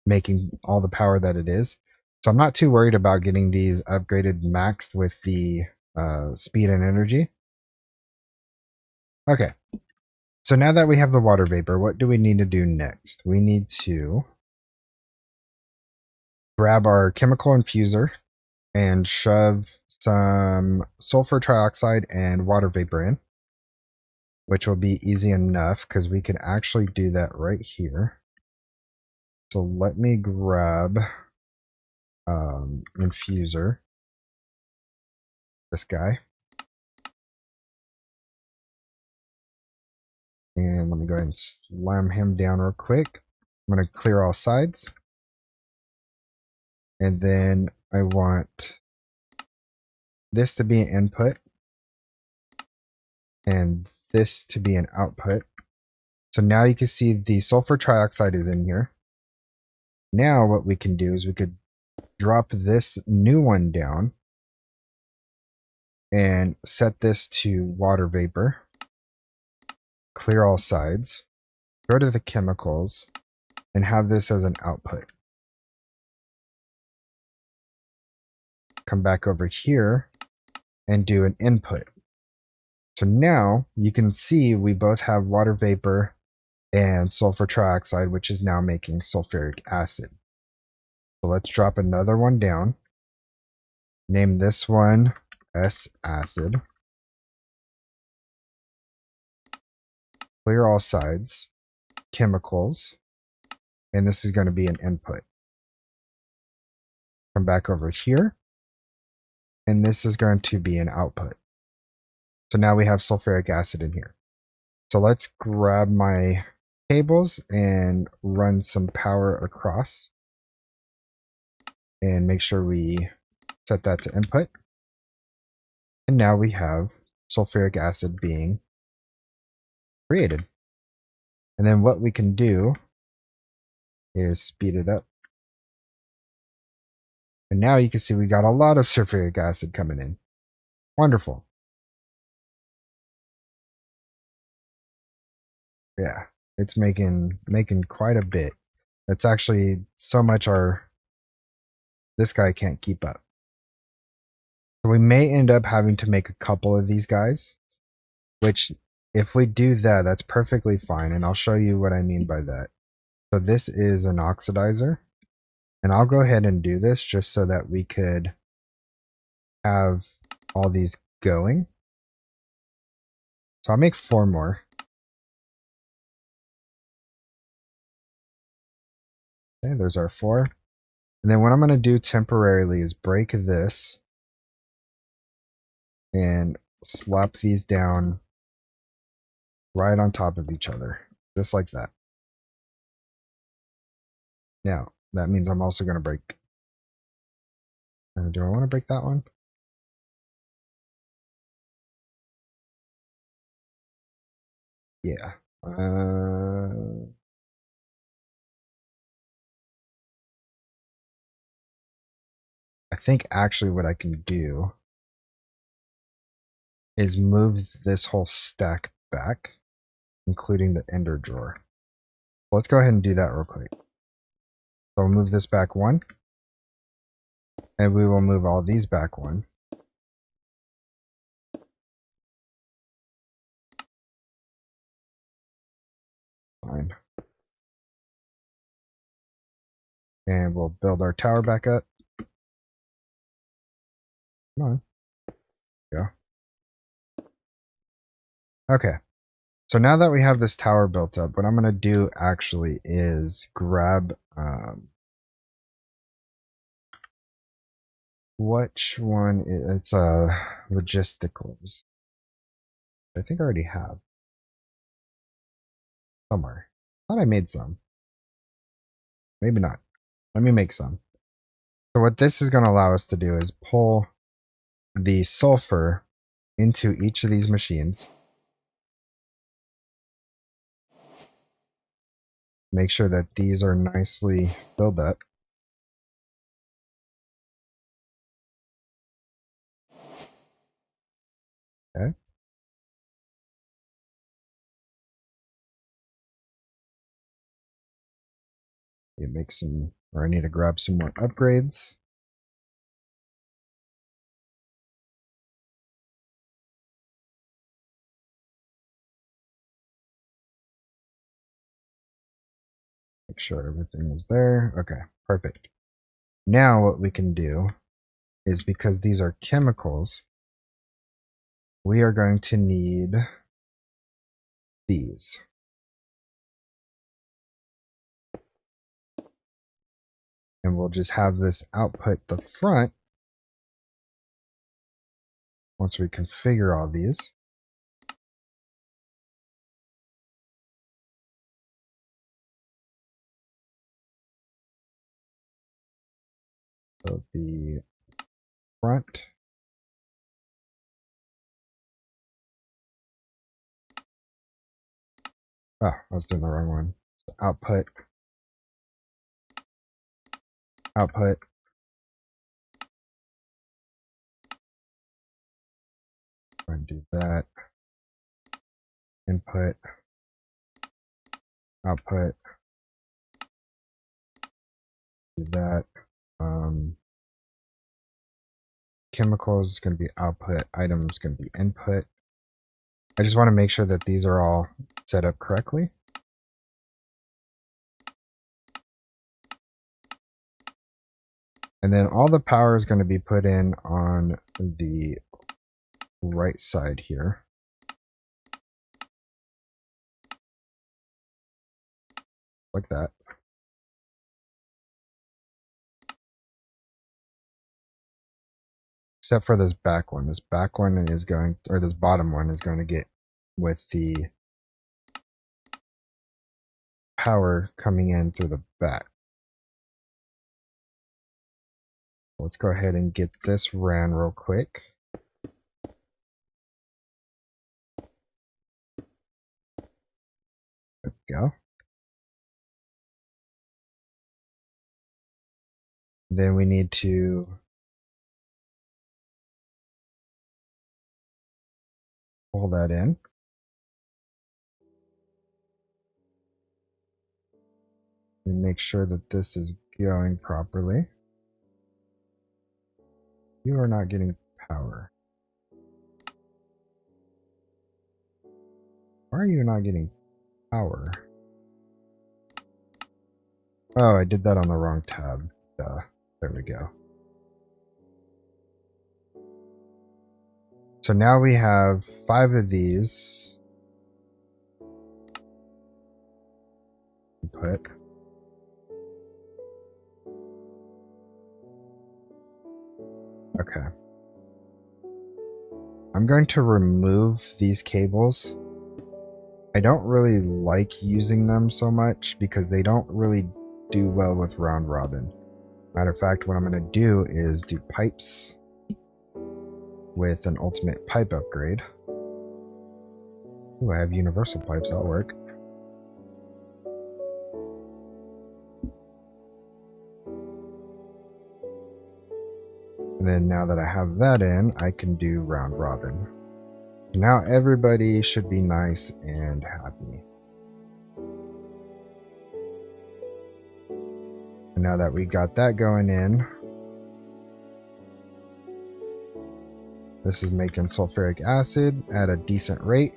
making all the power that it is. So I'm not too worried about getting these upgraded maxed with the speed and energy. Okay. So now that we have the water vapor, what do we need to do next? We need to grab our chemical infuser and shove some sulfur trioxide and water vapor in, which will be easy enough because we can actually do that right here. So let me grab infuser, this guy. And let me go ahead and slam him down real quick. I'm going to clear all sides. And then I want this to be an input and this to be an output. So now you can see the sulfur trioxide is in here. Now what we can do is we could drop this new one down and set this to water vapor. Clear all sides. Go to the chemicals and have this as an output. Come back over here and do an input. So now you can see we both have water vapor and sulfur trioxide, which is now making sulfuric acid. So let's drop another one down. Name this one S acid. Clear all sides. Chemicals. And this is going to be an input. Come back over here. And this is going to be an output. So now we have sulfuric acid in here. So let's grab my cables and run some power across. And make sure we set that to input. And now we have sulfuric acid being created. And then what we can do is speed it up. And now you can see we got a lot of sulfuric acid coming in. Wonderful. Yeah, it's making quite a bit. That's actually so much this guy can't keep up. So we may end up having to make a couple of these guys, which if we do that, that's perfectly fine. And I'll show you what I mean by that. So this is an oxidizer. And I'll go ahead and do this just so that we could have all these going. So I'll make 4 more. Okay, there's our 4. And then what I'm going to do temporarily is break this and slap these down right on top of each other, just like that. Now, that means I'm also going to break. Do I want to break that one? Yeah. I think actually what I can do is move this whole stack back, including the ender drawer. So let's go ahead and do that real quick. So we'll move this back 1. And we will move all these back 1. Fine. And we'll build our tower back up. Come on. Go. Okay. So now that we have this tower built up, what I'm going to do actually is grab which one it's logisticals. I think I already have somewhere. I thought I made some. Maybe not. Let me make some. So what this is going to allow us to do is pull the sulfur into each of these machines. Make sure that these are nicely filled up. Okay. You make some, or I need to grab some more upgrades. Make sure everything is there. Okay, perfect. Now what we can do is, because these are chemicals, we are going to need these. And we'll just have this output the front once we configure all these. So the front. Oh, I was doing the wrong one. So output. Output. Go ahead and do that. Input. Output. Do that. Chemicals is going to be output. Items is going to be input. I just want to make sure that these are all set up correctly. And then all the power is going to be put in on the right side here. Like that. Except for this back one. This back one is going, or this bottom one is going to get with the power coming in through the back. Let's go ahead and get this ran real quick. There we go. Then we need to pull that in. And make sure that this is going properly. You are not getting power. Why are you not getting power? Oh, I did that on the wrong tab. Duh. There we go. So now we have 5 of these. Input. Okay. I'm going to remove these cables. I don't really like using them so much because they don't really do well with round robin. Matter of fact, what I'm going to do is do pipes with an ultimate pipe upgrade. Ooh, I have universal pipes, that'll work. And then now that I have that in, I can do round robin. Now everybody should be nice and happy. And now that we got that going in, this is making sulfuric acid at a decent rate.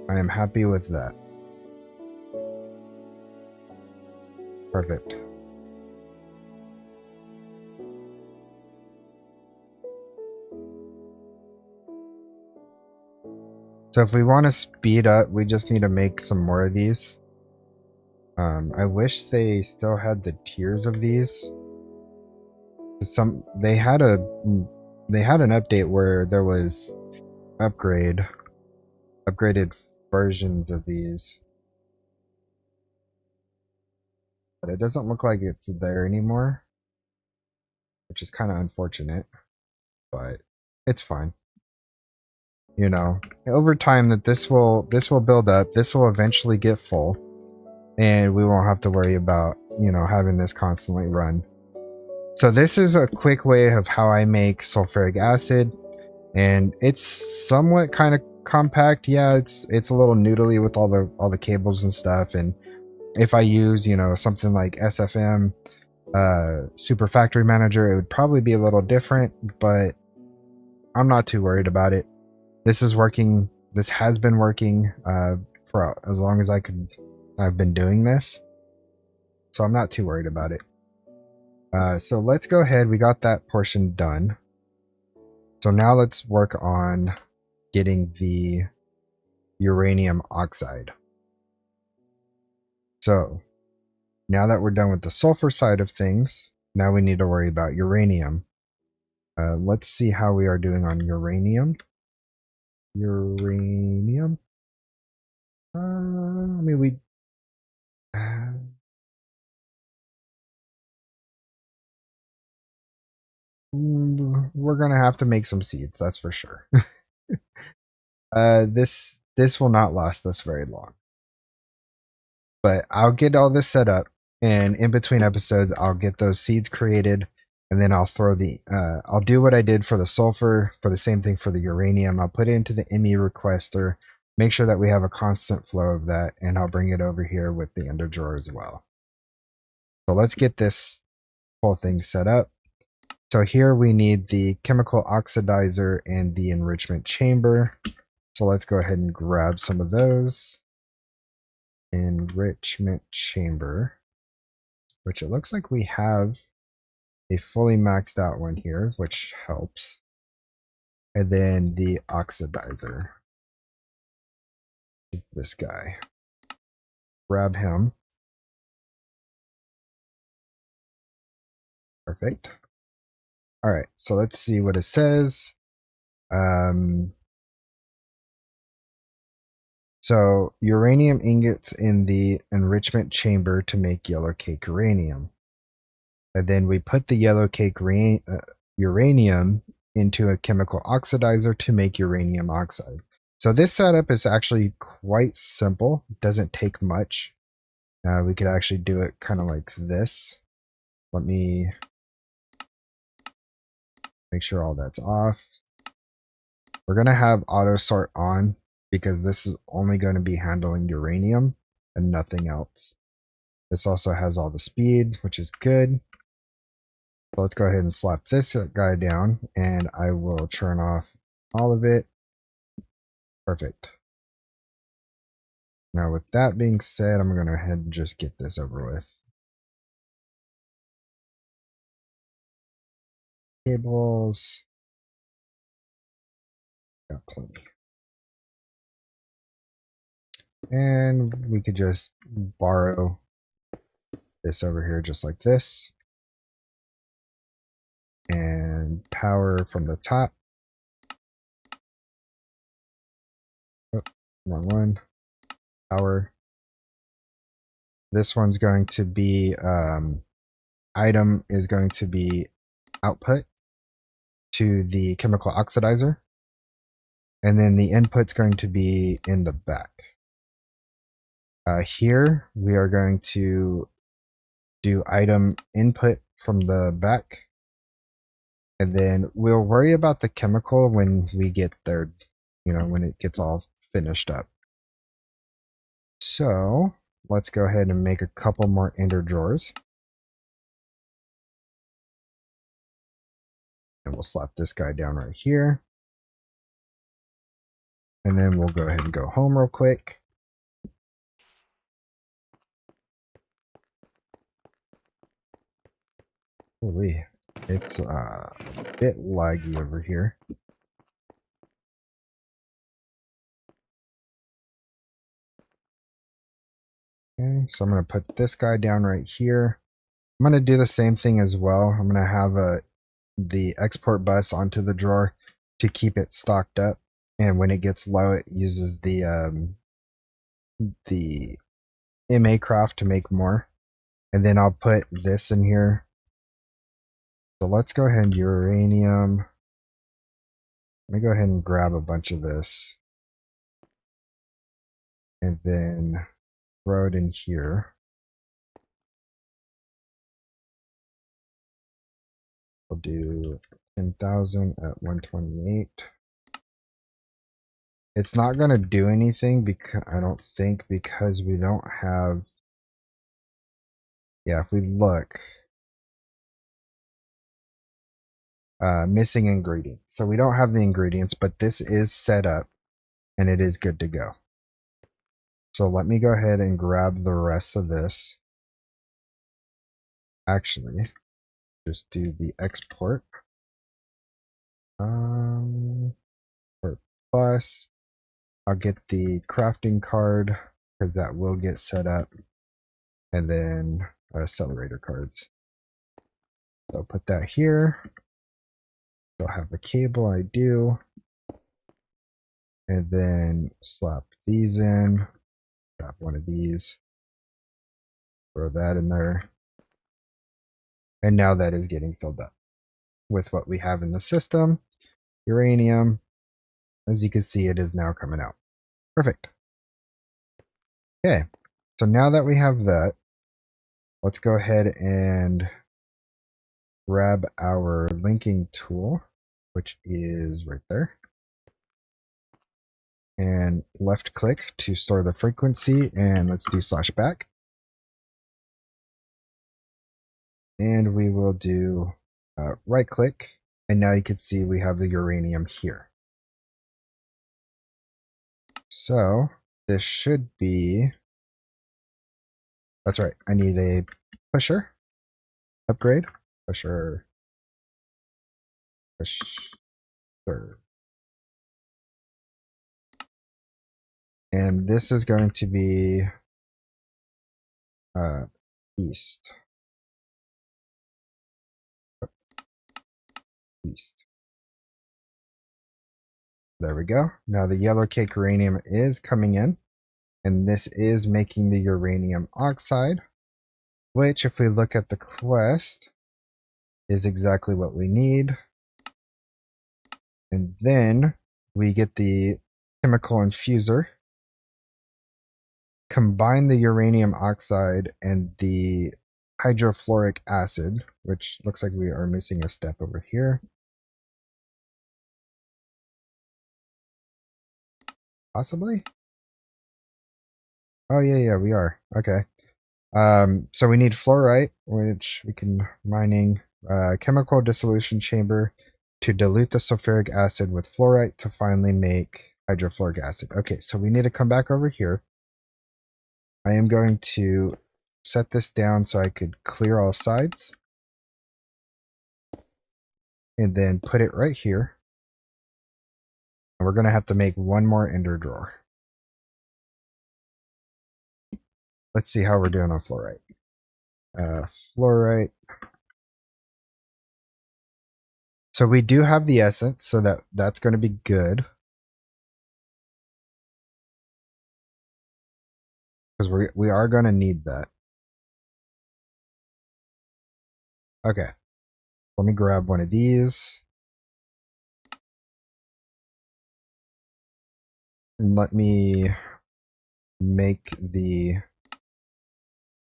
I am happy with that. Perfect. So if we want to speed up, we just need to make some more of these. I wish they still had the tiers of these. They had an update where there was upgraded versions of these, but it doesn't look like it's there anymore, which is kind of unfortunate, but it's fine. You know, over time that this will build up. This will eventually get full, and we won't have to worry about, you know, having this constantly run. So this is a quick way of how I make sulfuric acid, and it's somewhat kind of compact. Yeah, it's a little noodly with all the cables and stuff, and if I use, you know, something like SFM Super Factory Manager, it would probably be a little different, but I'm not too worried about it. This is working. This has been working for as long as I've been doing this, so I'm not too worried about it. So let's go ahead. We got that portion done. So now let's work on getting the uranium oxide. So now that we're done with the sulfur side of things, now we need to worry about uranium. Let's see how we are doing on uranium. Uranium. I mean, we're gonna have to make some seeds, that's for sure. This will not last us very long. But I'll get all this set up, and in between episodes, I'll get those seeds created, and then I'll throw I'll do what I did for the sulfur, for the same thing for the uranium. I'll put it into the ME requester, make sure that we have a constant flow of that, and I'll bring it over here with the ender drawer as well. So let's get this whole thing set up. So here we need the chemical oxidizer and the enrichment chamber. So let's go ahead and grab some of those. Enrichment chamber, which it looks like we have a fully maxed out one here, which helps. And then the oxidizer is this guy. Grab him. Perfect. All right, so let's see what it says. So uranium ingots in the enrichment chamber to make yellow cake uranium. And then we put the yellow cake uranium into a chemical oxidizer to make uranium oxide. So this setup is actually quite simple. It doesn't take much. We could actually do it kind of like this. Let me make sure all that's off. We're going to have auto sort on because this is only going to be handling uranium and nothing else. This also has all the speed, which is good. So let's go ahead and slap this guy down, and I will turn off all of it. Perfect. Now with that being said, I'm going to go ahead and just get this over with. Cables. Got plenty. And we could just borrow this over here just like this. And power from the top. Oh, wrong one. Power. This one's going to be item is going to be output to the chemical oxidizer. And then the input's going to be in the back. Here we are going to do item input from the back. And then we'll worry about the chemical when we get there, you know, when it gets all finished up. So let's go ahead and make a couple more ender drawers. And we'll slap this guy down right here. And then we'll go ahead and go home real quick. Holy, it's a bit laggy over here. Okay, so I'm going to put this guy down right here. I'm going to do the same thing as well. I'm going to have the export bus onto the drawer to keep it stocked up. And when it gets low, it uses the MAcraft to make more. And then I'll put this in here. So let's go ahead and uranium. Let me go ahead and grab a bunch of this. And then throw it in here. We'll do 10,000 at 128. It's not going to do anything because I don't think because we don't have. Yeah, if we look, missing ingredients. So we don't have the ingredients, but this is set up and it is good to go. So let me go ahead and grab the rest of this. Actually, just do the export. For bus, I'll get the crafting card because that will get set up. And then accelerator cards. So I'll put that here. I'll have a cable, I do. And then slap these in. Grab one of these. Throw that in there. And now that is getting filled up with what we have in the system. Uranium. As you can see, it is now coming out. Perfect. Okay. So now that we have that, let's go ahead and grab our linking tool, which is right there. And left click to store the frequency, and let's do /back. And we will do right click, and now you can see we have the uranium here. So this should be, that's right, I need a pusher upgrade, pusher. And this is going to be east. There we go. Now the yellow cake uranium is coming in, and this is making the uranium oxide, which if we look at the quest is exactly what we need. And then we get the chemical infuser, combine the uranium oxide and the hydrofluoric acid, which looks like we are missing a step over here. Possibly? Oh yeah, we are. Okay. So we need fluorite, which we can mining chemical dissolution chamber to dilute the sulfuric acid with fluorite to finally make hydrofluoric acid. Okay, so we need to come back over here. I am going to set this down so I could clear all sides. And then put it right here. And we're going to have to make one more ender drawer. Let's see how we're doing on fluorite. Fluorite. So we do have the essence, so that's going to be good. Because we are going to need that. Okay. Let me grab one of these. And let me make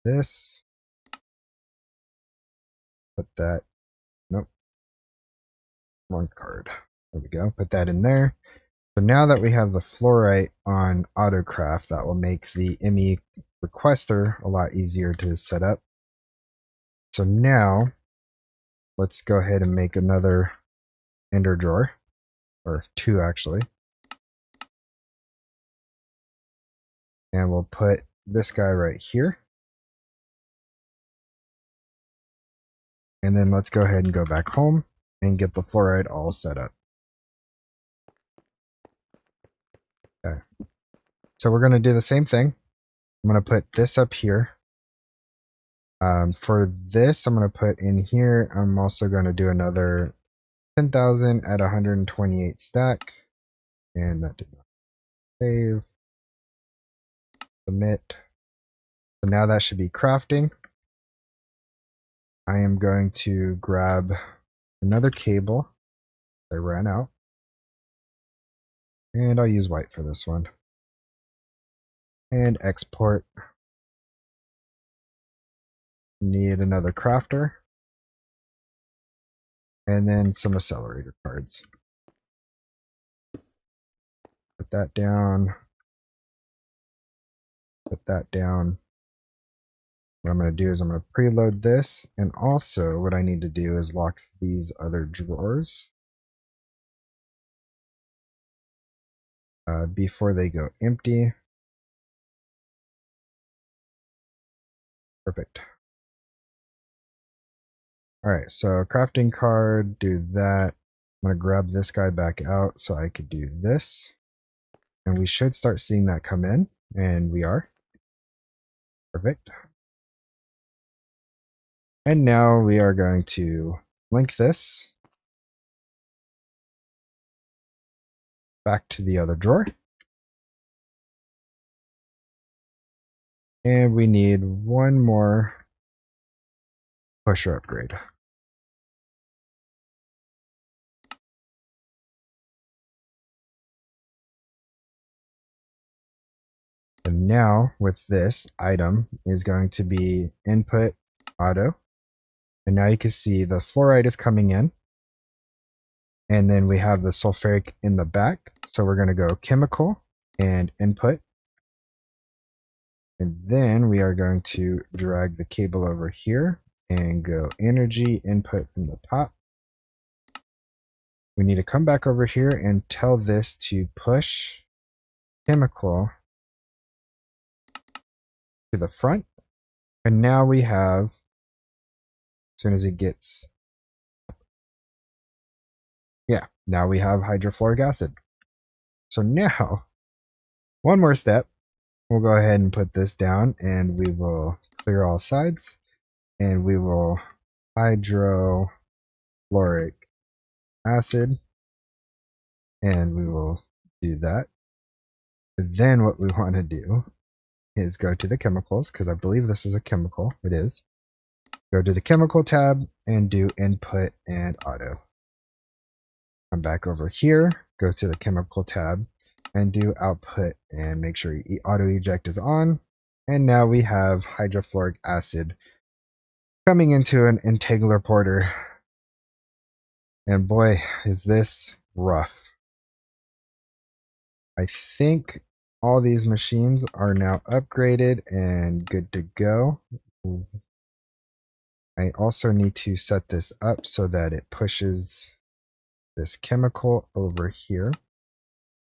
this. Put that. Nope. Wrong card. There we go. Put that in there. So now that we have the fluorite on AutoCraft, that will make the ME requester a lot easier to set up. So now let's go ahead and make another ender drawer, or two actually. And we'll put this guy right here. And then let's go ahead and go back home and get the fluoride all set up. Okay. So we're going to do the same thing. I'm going to put this up here. For this, I'm going to put in here. I'm also going to do another 10,000 at 128 stack. And that did not save. Submit. So now that should be crafting. I am going to grab another cable. I ran out. And I'll use white for this one. And export. Need another crafter. And then some accelerator cards. Put that down. Put that down. What I'm going to do is I'm going to preload this. And also what I need to do is lock these other drawers before they go empty. Perfect. All right, so crafting card, do that. I'm going to grab this guy back out so I could do this. And we should start seeing that come in. And we are. Perfect. And now we are going to link this back to the other drawer. And we need one more pusher upgrade. And now with this item is going to be input auto. And now you can see the fluoride is coming in. And then we have the sulfuric in the back. So we're going to go chemical and input. And then we are going to drag the cable over here and go energy input from the top. We need to come back over here and tell this to push chemical to the front. And now we have, as soon as it gets, yeah, now we have hydrofluoric acid. So now, one more step, we'll go ahead and put this down and we will clear all sides and we will hydrofluoric acid and we will do that. Then what we want to do is go to the chemicals, because I believe this is a chemical. It is. Go to the chemical tab and do input and auto. Come back over here, go to the chemical tab and do output and make sure auto eject is on. And now we have hydrofluoric acid coming into an integular porter. And boy, is this rough. I think all these machines are now upgraded and good to go. I also need to set this up so that it pushes this chemical over here.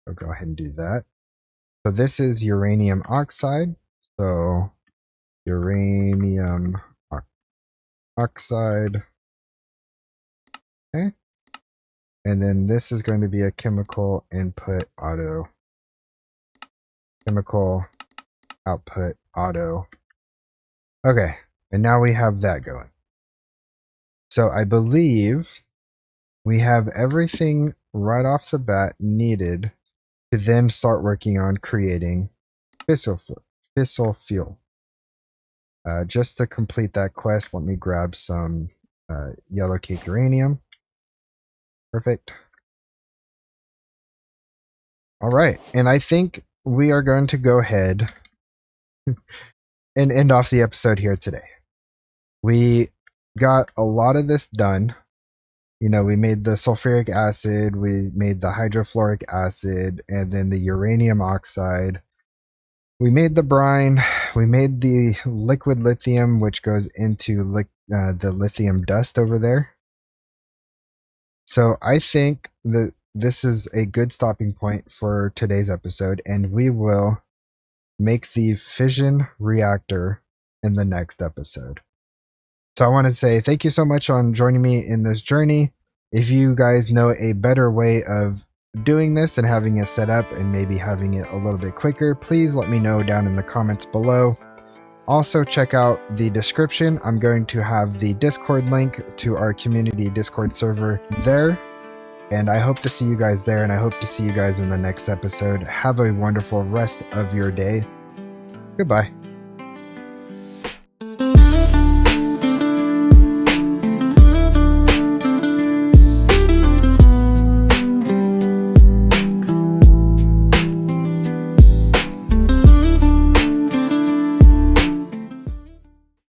So go ahead and do that. So this is uranium oxide. So uranium oxide. Okay. And then this is going to be a chemical input auto. Chemical output auto. Okay. And now we have that going. So I believe we have everything right off the bat needed to then start working on creating fissile fuel. Just to complete that quest, let me grab some yellow cake uranium. Perfect. All right, and I think we are going to go ahead and end off the episode here today. We got a lot of this done. You know, we made the sulfuric acid, we made the hydrofluoric acid, and then the uranium oxide. We made the brine, we made the liquid lithium, which goes into the lithium dust over there. So I think that this is a good stopping point for today's episode, and we will make the fission reactor in the next episode. So I want to say thank you so much on joining me in this journey. If you guys know a better way of doing this and having it set up and maybe having it a little bit quicker, please let me know down in the comments below. Also check out the description. I'm going to have the Discord link to our community Discord server there. And I hope to see you guys there, and I hope to see you guys in the next episode. Have a wonderful rest of your day. Goodbye.